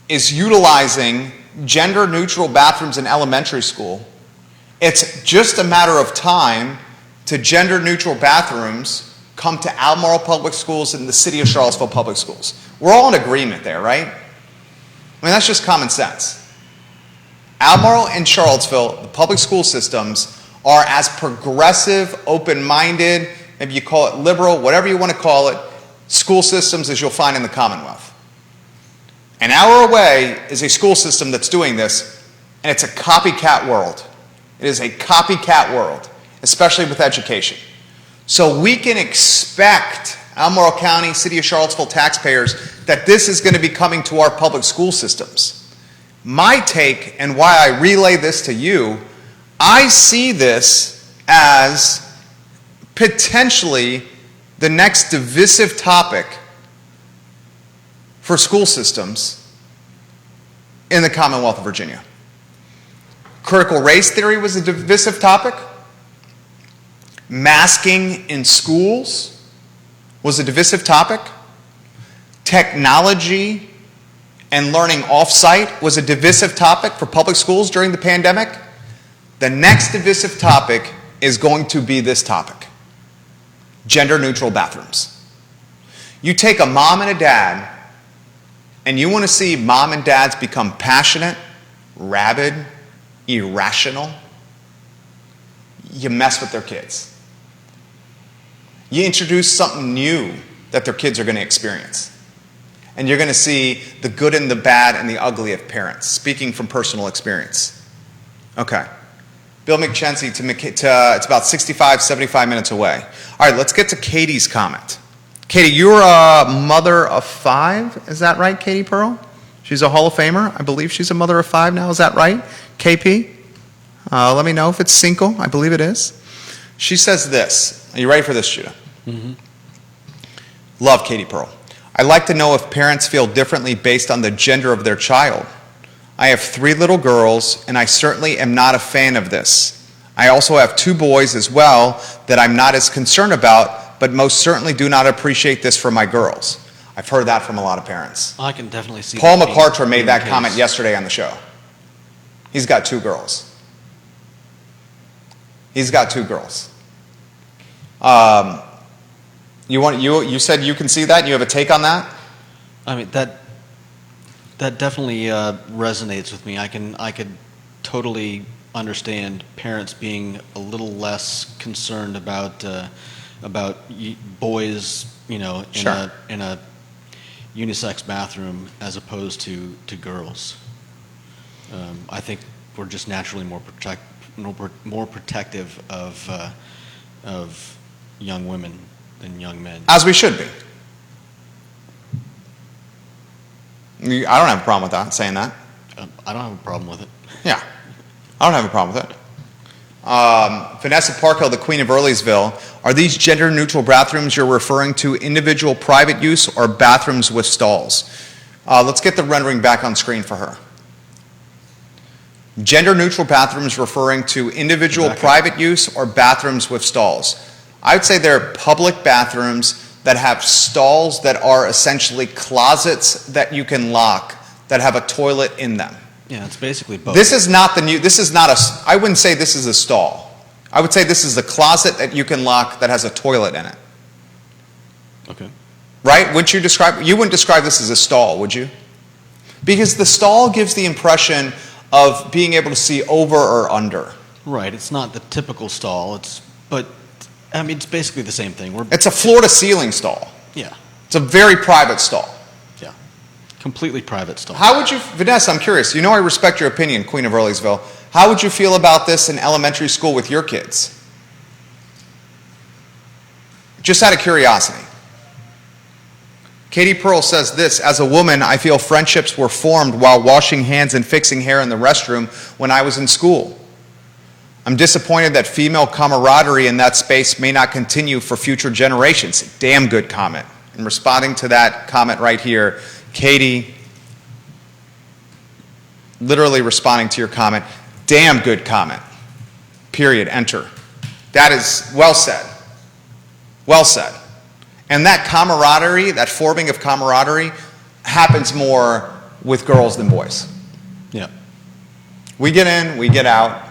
is utilizing gender-neutral bathrooms in elementary school, it's just a matter of time to gender-neutral bathrooms come to Albemarle Public Schools and the City of Charlottesville Public Schools. We're all in agreement there, right? I mean, that's just common sense. Albemarle and Charlottesville, the public school systems, are as progressive, open-minded, maybe you call it liberal, whatever you want to call it, school systems as you'll find in the Commonwealth. An hour away is a school system that's doing this, and it's a copycat world. It is a copycat world, especially with education. So we can expect Albemarle County, City of Charlottesville taxpayers that this is going to be coming to our public school systems. My take, and why I relay this to you, I see this as potentially the next divisive topic for school systems in the Commonwealth of Virginia. Critical race theory was a divisive topic. Masking in schools was a divisive topic. Technology and learning off-site was a divisive topic for public schools during the pandemic. The next divisive topic is going to be this topic: gender-neutral bathrooms. You take a mom and a dad, and you want to see mom and dads become passionate, rabid, irrational, you mess with their kids. You introduce something new that their kids are going to experience. And you're going to see the good and the bad and the ugly of parents, speaking from personal experience. Okay. Bill McChesney it's about 65, 75 minutes away. All right, let's get to Katie's comment. Katie, you're a mother of 5, is that right, Katie Pearl? She's a Hall of Famer. I believe she's a mother of 5 now, is that right? KP? Let me know if it's cinco. I believe it is. She says this. Are you ready for this, Judah? Mm-hmm. Love Katie Pearl. I like to know if parents feel differently based on the gender of their child. I have 3 little girls, and I certainly am not a fan of this. I also have 2 boys as well that I'm not as concerned about, but most certainly do not appreciate this for my girls. I've heard that from a lot of parents. I can definitely see Paul McCarter made that comment yesterday on the show. He's got 2 girls. He's got 2 girls. You said you can see that? You have a take on that? I mean, that definitely resonates with me. I could totally understand parents being a little less concerned about boys, in Sure. in a unisex bathroom as opposed to girls. I think we're just naturally more protective of young women than young men. As we should be. I don't have a problem with that, saying that. I don't have a problem with it. Yeah, I don't have a problem with it. Vanessa Parkhill, the Queen of Earlysville, are these gender-neutral bathrooms you're referring to individual private use or bathrooms with stalls? Let's get the rendering back on screen for her. Gender-neutral bathrooms referring to individual private use or bathrooms with stalls. I would say they're public bathrooms that have stalls that are essentially closets that you can lock that have a toilet in them. Yeah, it's basically both. This is not I wouldn't say this is a stall. I would say this is a closet that you can lock that has a toilet in it. Okay. Right? You wouldn't describe this as a stall, would you? Because the stall gives the impression of being able to see over or under. Right, it's not the typical stall, but it's basically the same thing. It's a floor-to-ceiling stall. Yeah. It's a very private stall. Yeah. Completely private stall. How would you, Vanessa, I'm curious, I respect your opinion, Queen of Earlysville. How would you feel about this in elementary school with your kids? Just out of curiosity. Katie Pearl says this: as a woman, I feel friendships were formed while washing hands and fixing hair in the restroom when I was in school. I'm disappointed that female camaraderie in that space may not continue for future generations. Damn good comment. And responding to that comment right here, Katie, literally responding to your comment, damn good comment. Period. Enter. That is well said. Well said. And that camaraderie, that forming of camaraderie, happens more with girls than boys. Yeah. We get in, we get out.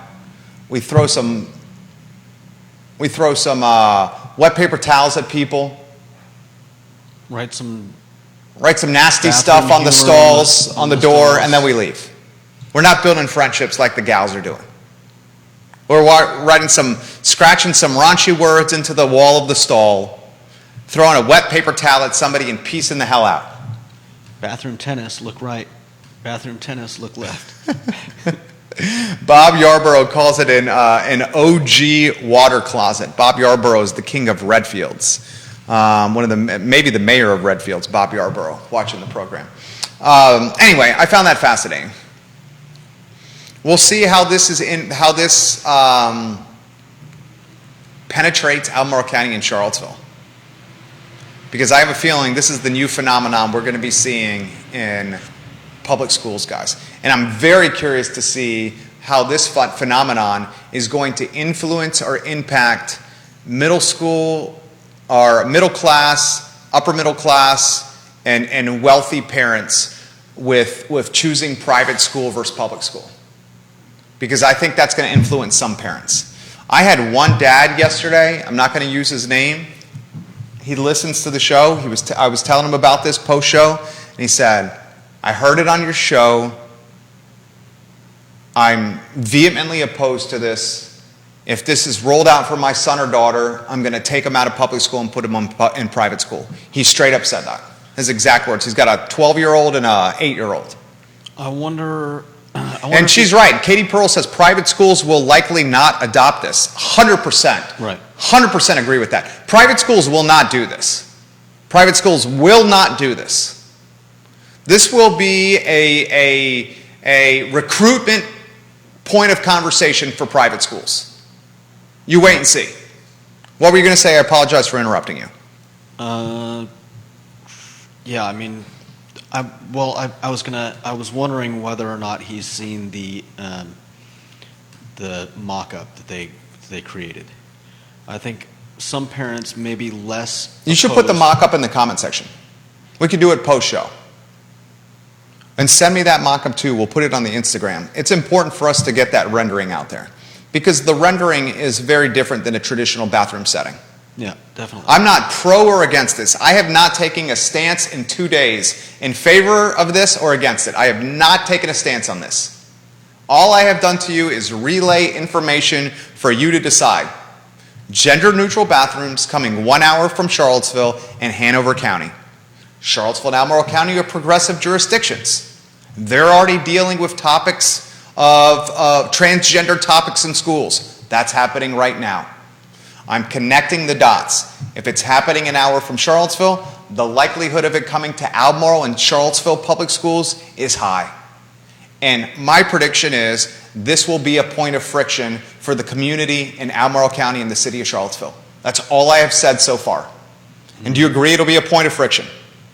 We throw some wet paper towels at people. Write some nasty stuff on the stalls, on the door, and then we leave. We're not building friendships like the gals are doing. We're scratching some raunchy words into the wall of the stall, throwing a wet paper towel at somebody and piecing the hell out. Bathroom tennis, look right. Bathroom tennis, look left. Bob Yarborough calls it an OG water closet. Bob Yarborough is the king of Redfields. Maybe the mayor of Redfields, Bob Yarborough, watching the program. Anyway, I found that fascinating. We'll see how this penetrates Albemarle County and Charlottesville, because I have a feeling this is the new phenomenon we're going to be seeing in public schools, guys. And I'm very curious to see how this phenomenon is going to influence or impact middle school or middle class, upper middle class, and wealthy parents with choosing private school versus public school. Because I think that's going to influence some parents. I had one dad yesterday, I'm not going to use his name. He listens to the show. I was telling him about this post-show, and he said, I heard it on your show. I'm vehemently opposed to this. If this is rolled out for my son or daughter, I'm going to take him out of public school and put him in private school. He straight up said that. His exact words. He's got a 12-year-old and an 8-year-old. I wonder and she's right. Katie Pearl says private schools will likely not adopt this. 100%. Right. 100% agree with that. Private schools will not do this. Private schools will not do this. This will be a recruitment point of conversation for private schools. You wait and see. What were you going to say? I apologize for interrupting you. Yeah, I mean, I was wondering whether or not he's seen the mock-up that they created. I think some parents may be less. You should put the mock-up in the comment section. We could do it post-show. And send me that mock-up too. We'll put it on the Instagram. It's important for us to get that rendering out there, because the rendering is very different than a traditional bathroom setting. Yeah, definitely. I'm not pro or against this. I have not taken a stance in 2 days in favor of this or against it. I have not taken a stance on this. All I have done to you is relay information for you to decide. Gender-neutral bathrooms coming 1 hour from Charlottesville and Hanover County. Charlottesville and Albemarle County are progressive jurisdictions. They're already dealing with topics of transgender topics in schools. That's happening right now. I'm connecting the dots. If it's happening an hour from Charlottesville, the likelihood of it coming to Albemarle and Charlottesville public schools is high. And my prediction is this will be a point of friction for the community in Albemarle County and the city of Charlottesville. That's all I have said so far. And do you agree it'll be a point of friction?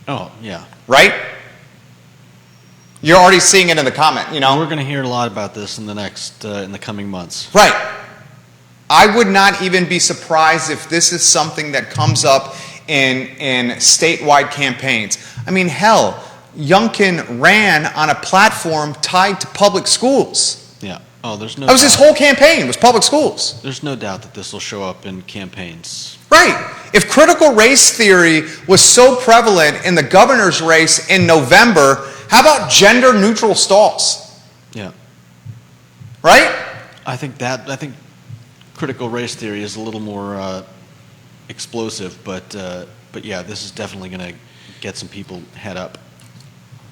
Oh, yeah. Right? You're already seeing it in the comment, you know. We're going to hear a lot about this in the coming months. Right. I would not even be surprised if this is something that comes up in statewide campaigns. I mean, hell, Youngkin ran on a platform tied to public schools. Yeah. Oh, there's no. That was his whole campaign, was public schools. There's no doubt that this will show up in campaigns. Right. If critical race theory was so prevalent in the governor's race in November, how about gender-neutral stalls? Yeah. Right? I think critical race theory is a little more explosive, but yeah, this is definitely going to get some people head up.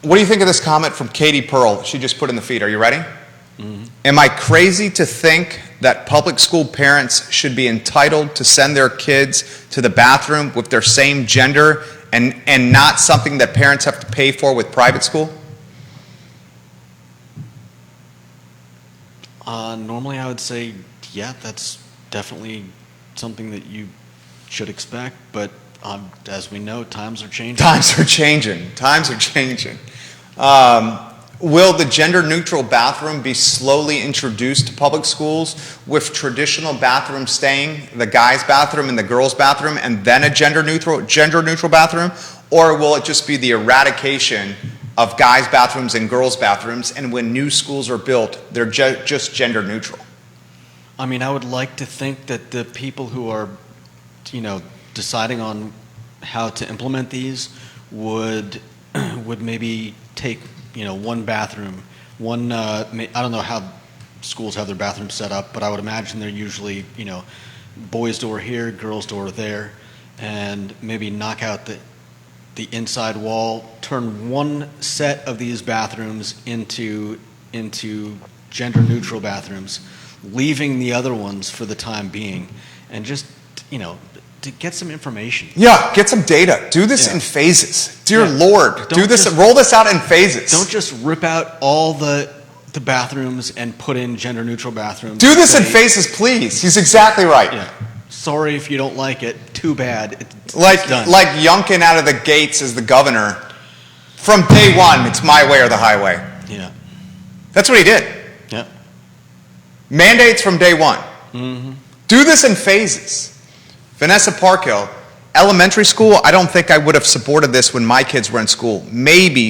What do you think of this comment from Katie Pearl? She just put in the feed. Are you ready? Mm-hmm. Am I crazy to think that public school parents should be entitled to send their kids to the bathroom with their same gender and not something that parents have to pay for with private school? Normally I would say, yeah, that's definitely something that you should expect, but as we know, times are changing. Times are changing. Times are changing. Will the gender-neutral bathroom be slowly introduced to public schools with traditional bathrooms staying, the guy's bathroom and the girl's bathroom, and then a gender-neutral bathroom? Or will it just be the eradication of guys' bathrooms and girls' bathrooms, and when new schools are built, they're just gender-neutral? I mean, I would like to think that the people who are, deciding on how to implement these would maybe take one bathroom, I don't know how schools have their bathrooms set up, but I would imagine they're usually, boys' door here, girls' door there, and maybe knock out the inside wall, turn one set of these bathrooms into gender-neutral bathrooms, leaving the other ones for the time being, and just, to get some information. Yeah, get some data. Do this in phases. Dear Lord, roll this out in phases. Don't just rip out all the bathrooms and put in gender-neutral bathrooms. Do this in phases, please. He's exactly right. Yeah. Sorry if you don't like it. Too bad. It's done. Like Youngkin out of the gates as the governor. From day one, it's my way or the highway. Yeah. That's what he did. Yeah. Mandates from day one. Mm-hmm. Do this in phases. Vanessa Parkhill, elementary school, I don't think I would have supported this when my kids were in school. Maybe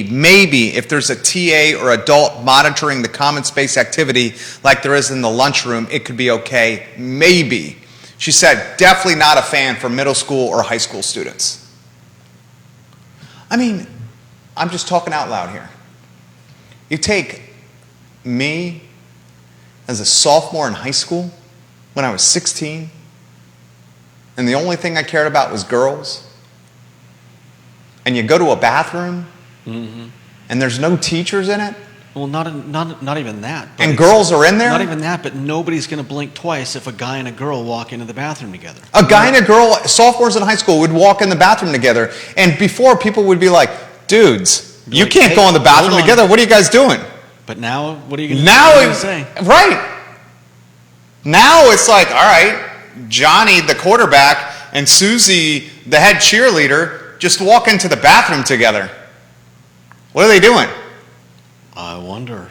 if there's a TA or adult monitoring the common space activity like there is in the lunchroom, it could be okay. Maybe. She said, definitely not a fan for middle school or high school students. I mean, I'm just talking out loud here. You take me as a sophomore in high school when I was 16, and the only thing I cared about was girls, and you go to a bathroom, and there's no teachers in it. Well, not even that. And girls are in there? Not even that, but nobody's going to blink twice if a guy and a girl walk into the bathroom together. A guy and a girl, sophomores in high school, would walk in the bathroom together, and before people would be like, dudes, you can't go in the bathroom together. What are you guys doing? But now, what are you going to say? Right. Now it's like, all right, Johnny, the quarterback, and Susie, the head cheerleader, just walk into the bathroom together. What are they doing? I wonder.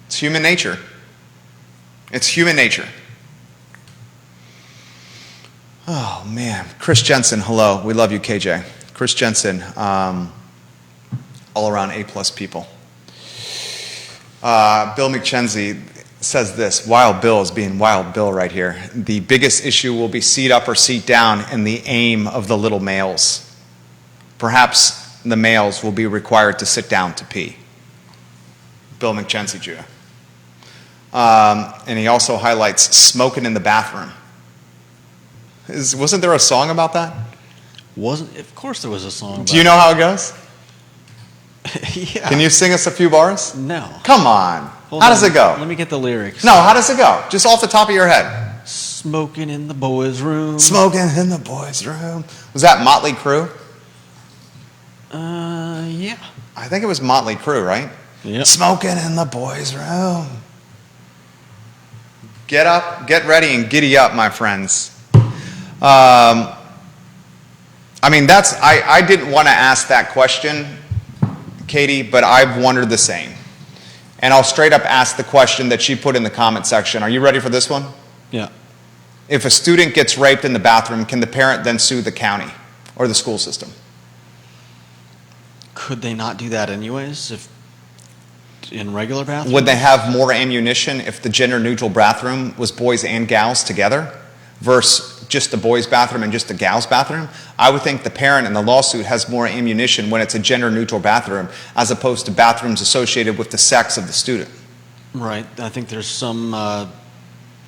It's human nature. It's human nature. Oh, man. Chris Jensen, hello. We love you, KJ. Chris Jensen, all around A-plus people. Bill McKenzie says this, Wild Bill is being Wild Bill right here. The biggest issue will be seat up or seat down and the aim of the little males. Perhaps the males will be required to sit down to pee. Bill McKenzie, Judah. And he also highlights smoking in the bathroom. Wasn't there a song about that? Of course there was a song about Do you know how it goes? Yeah. Can you sing us a few bars? No. Come on. Hold how on. does it go? Let me get the lyrics. No, how does it go? Just off the top of your head. Smoking in the boys' room. Smoking in the boys' room. Was that Motley Crue? Yeah. I think it was Motley Crue, right? Yep. Smoking in the boys' room. Get up, get ready, and giddy up, my friends. I mean, I didn't want to ask that question, Katie, but I've wondered the same. And I'll straight up ask the question that she put in the comment section. Are you ready for this one? Yeah. If a student gets raped in the bathroom, can the parent then sue the county or the school system? Could they not do that anyways if in regular bathrooms? Would they have more ammunition if the gender-neutral bathroom was boys and gals together versus just the boys' bathroom and just the gals' bathroom? I would think the parent in the lawsuit has more ammunition when it's a gender-neutral bathroom as opposed to bathrooms associated with the sex of the student. Right. I think there's some,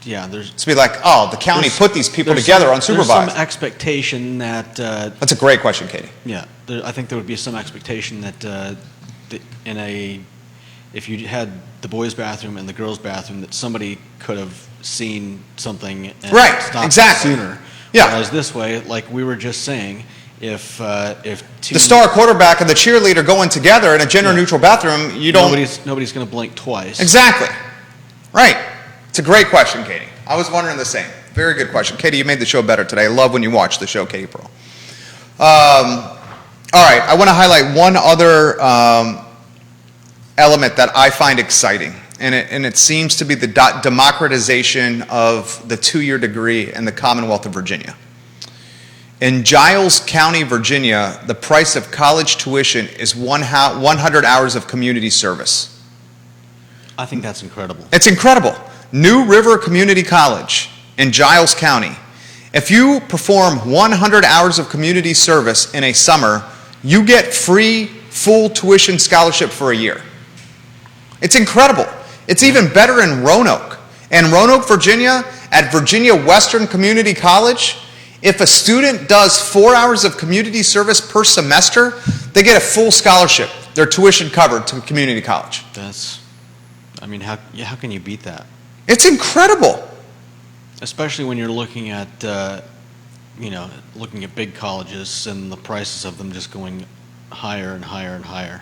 there's... To be like, oh, the county put these people together unsupervised. There's some expectation that... That's a great question, Katie. Yeah. I think there would be some expectation that if you had the boys' bathroom and the girls' bathroom, that somebody could have seen something and stopped it sooner. Yeah. Whereas this way, like we were just saying, if two The star quarterback and the cheerleader going together in a gender-neutral bathroom, you don't... nobody's going to blink twice. Exactly. Right. It's a great question, Katie. I was wondering the same. Very good question. Katie, you made the show better today. I love when you watch the show, Katie Pearl. All right, I want to highlight one other element that I find exciting, and it seems to be the democratization of the two-year degree in the Commonwealth of Virginia. In Giles County, Virginia, the price of college tuition is 100 hours of community service. I think that's incredible. It's incredible. New River Community College in Giles County. If you perform 100 hours of community service in a summer, you get free, full tuition scholarship for a year. It's incredible. It's even better in Roanoke. In Roanoke, Virginia, at Virginia Western Community College, if a student does 4 hours of community service per semester, they get a full scholarship, their tuition covered to community college. How can you beat that? It's incredible. Especially when you're looking at, looking at big colleges and the prices of them just going higher and higher and higher.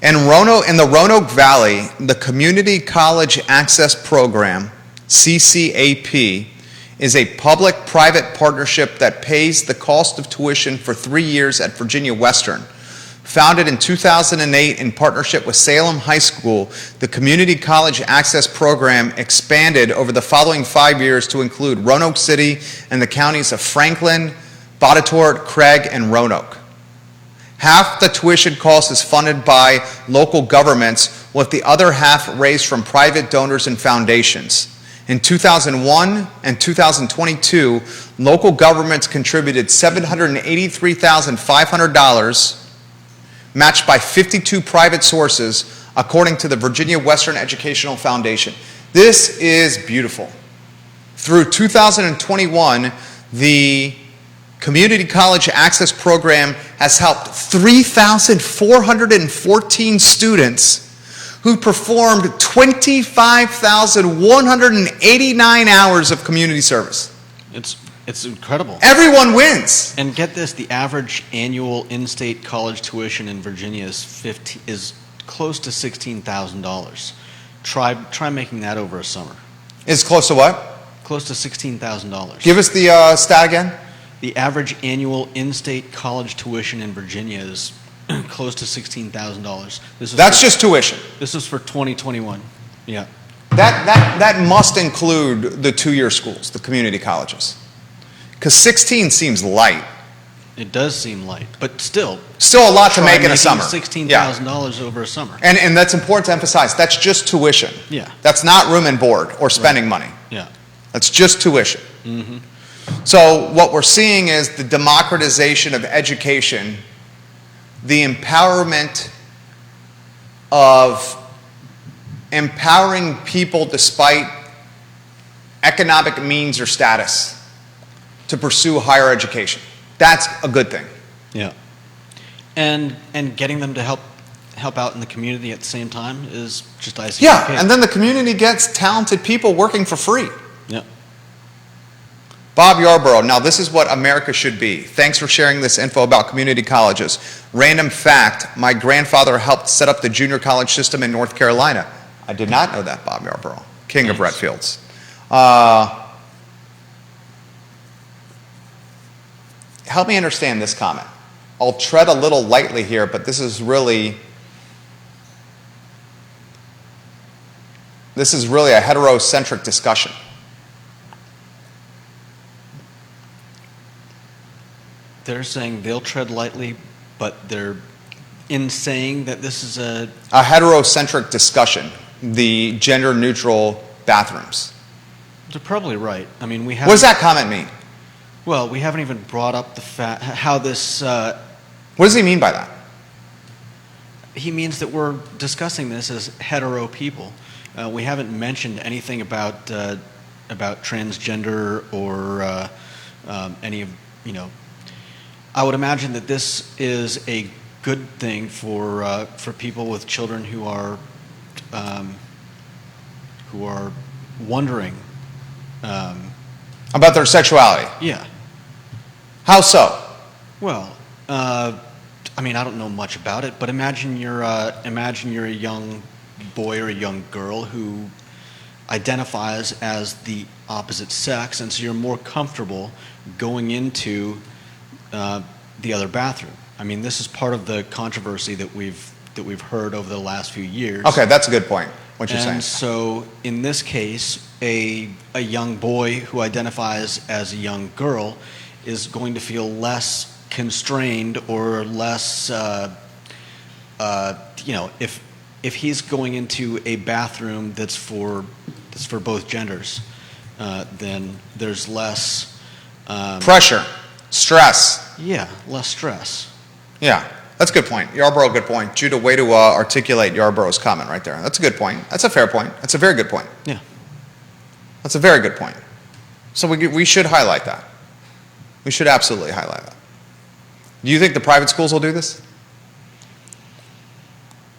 In the Roanoke Valley, the Community College Access Program, CCAP, is a public-private partnership that pays the cost of tuition for 3 years at Virginia Western. Founded in 2008 in partnership with Salem High School, the Community College Access Program expanded over the following 5 years to include Roanoke City and the counties of Franklin, Botetourt, Craig, and Roanoke. Half the tuition cost is funded by local governments, with the other half raised from private donors and foundations. In 2001 and 2022, local governments contributed $783,500, matched by 52 private sources, according to the Virginia Western Educational Foundation. This is beautiful. Through 2021, the Community College Access Program has helped 3,414 students who performed 25,189 hours of community service. It's incredible. Everyone wins. And get this, the average annual in-state college tuition in Virginia is close to $16,000. Try making that over a summer. Is close to what? Close to $16,000. Give us the stat again. The average annual in-state college tuition in Virginia is close to $16,000. That's just tuition. This is for 2021. Yeah. That must include the two-year schools, the community colleges. Because 16 seems light. It does seem light, but still a lot to make in a summer. $16,000 over a summer. And that's important to emphasize. That's just tuition. Yeah. That's not room and board or spending money. Yeah. That's just tuition. Mm-hmm. So what we're seeing is the democratization of education, the empowerment of empowering people despite economic means or status to pursue higher education. That's a good thing. Yeah. And getting them to help out in the community at the same time is just icing on the cake. And then the community gets talented people working for free. Yeah. Bob Yarborough, now this is what America should be. Thanks for sharing this info about community colleges. Random fact, my grandfather helped set up the junior college system in North Carolina. I did not know that, Bob Yarborough, king of Redfields. Help me understand this comment. I'll tread a little lightly here, but this is really a heterocentric discussion. They're saying they'll tread lightly, but they're in saying that this is a heterocentric discussion, the gender-neutral bathrooms. They're probably right. I mean, we have. What does that comment mean? Well, we haven't even brought up the fact how this. What does he mean by that? He means that we're discussing this as hetero people. We haven't mentioned anything about transgender or any of I would imagine that this is a good thing for people with children who are wondering about their sexuality. Yeah. How so? Well, I mean, I don't know much about it, but imagine you're a young boy or a young girl who identifies as the opposite sex, and so you're more comfortable going into the other bathroom. I mean, this is part of the controversy that we've heard over the last few years. Okay, that's a good point, what you're saying. And so, in this case, a young boy who identifies as a young girl is going to feel less constrained or less, if he's going into a bathroom that's for both genders, then there's less Pressure, stress. yeah, less stress. Yeah, that's a good point. Yarborough, good point. Judah, way to articulate Yarborough's comment right there. That's a good point. That's a fair point. That's a very good point. Yeah. That's a very good point. So we should highlight that. We should absolutely highlight that. Do you think the private schools will do this?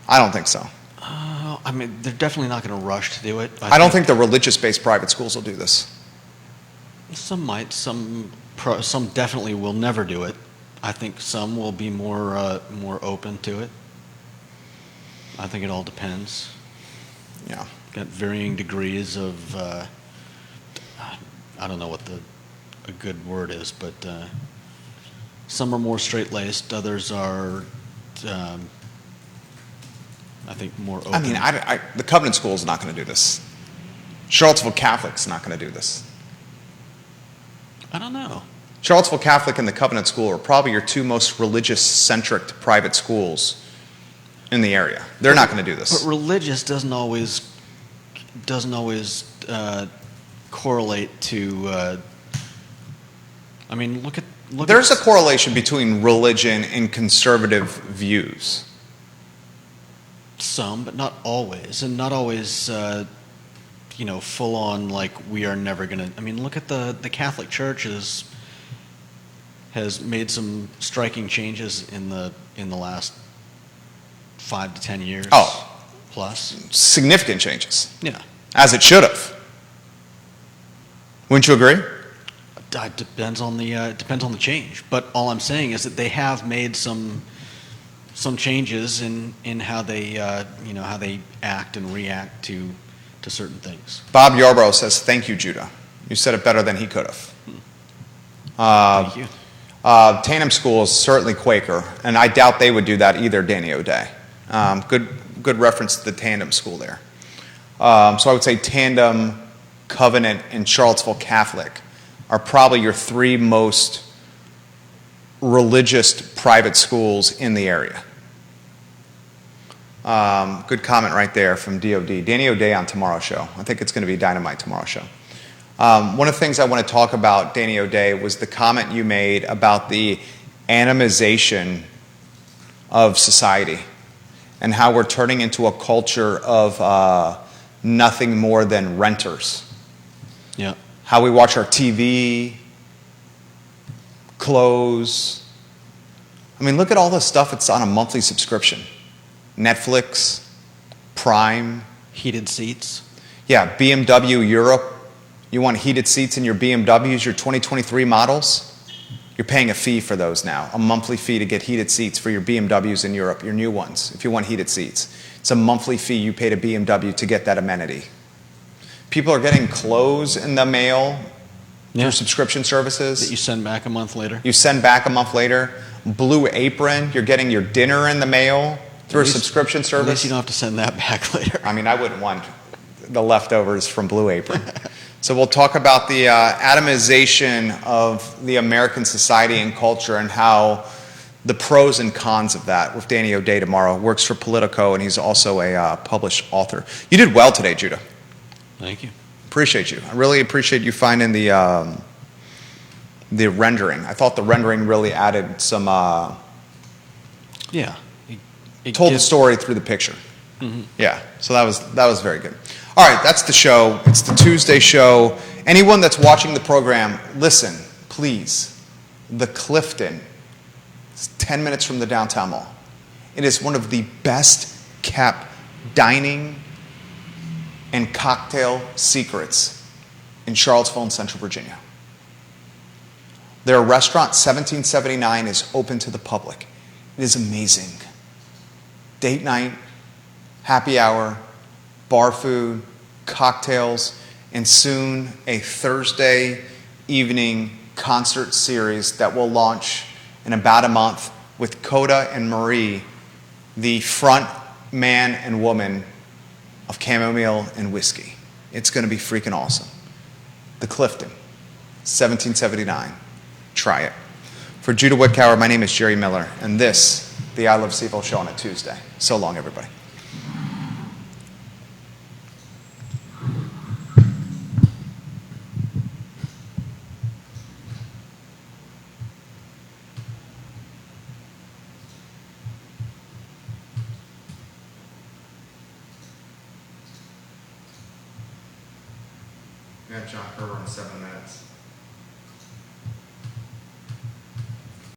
I don't think so. I mean, they're definitely not going to rush to do it. I don't think the religious-based private schools will do this. Some might. Some definitely will never do it. I think some will be more open to it. I think it all depends. Yeah. Got varying degrees of. I don't know what a good word is, but some are more straight-laced. Others are. I think more open. I mean, the Covenant School is not going to do this. Charlottesville Catholic's not going to do this. I don't know. Charlottesville Catholic and the Covenant School are probably your two most religious-centric private schools in the area. They're not going to do this. But religious doesn't always correlate to. I mean, look. There's a correlation between religion and conservative views. Some, but not always, and not always. Full on like we are never going to. I mean, look at the Catholic Church has made some striking changes in the last 5 to 10 years. Oh, plus significant changes. Yeah, as it should have. Wouldn't you agree? It depends on the change. But all I'm saying is that they have made some changes in how they how they act and react to certain things. Bob Yarborough says, "Thank you, Judah. You said it better than he could have." Thank you. Tandem School is certainly Quaker, and I doubt they would do that either, Danny O'Day. Good reference to the Tandem School there. So I would say Tandem, Covenant, and Charlottesville Catholic are probably your three most religious private schools in the area. Good comment right there from DOD. Danny O'Day on tomorrow's show. I think it's going to be dynamite tomorrow's show. One of the things I want to talk about, Danny O'Day, was the comment you made about the animization of society and how we're turning into a culture of nothing more than renters. Yeah. How we watch our TV, clothes. I mean, look at all the stuff that's on a monthly subscription. Netflix, Prime. Heated seats. Yeah, BMW Europe. You want heated seats in your BMWs, your 2023 models? You're paying a fee for those now, a monthly fee to get heated seats for your BMWs in Europe, your new ones, if you want heated seats. It's a monthly fee you pay to BMW to get that amenity. People are getting clothes in the mail through subscription services. That you send back a month later. You send back a month later. Blue Apron, you're getting your dinner in the mail through a subscription service. At least you don't have to send that back later. I mean, I wouldn't want the leftovers from Blue Apron. So we'll talk about the atomization of the American society and culture and how the pros and cons of that with Danny O'Day tomorrow. Works for Politico, and he's also a published author. You did well today, Judah. Thank you. Appreciate you. I really appreciate you finding the rendering. I thought the rendering really added some... yeah. It told the story through the picture. Mm-hmm. Yeah, so that was very good. All right, that's the show. It's the Tuesday show. Anyone that's watching the program, listen, please. The Clifton. It's 10 minutes from the downtown mall. It is one of the best kept dining and cocktail secrets in Charlottesville and Central Virginia. Their restaurant, 1779, is open to the public. It is amazing. Date night, happy hour, bar food, cocktails, and soon a Thursday evening concert series that will launch in about a month with Coda and Marie, the front man and woman of Chamomile and Whiskey. It's going to be freaking awesome. The Clifton, 1779. Try it. For Judah Whitcower, my name is Jerry Miller, and this, the I Love CVille Show on a Tuesday. So long, everybody. We have John Kerr in 7 minutes.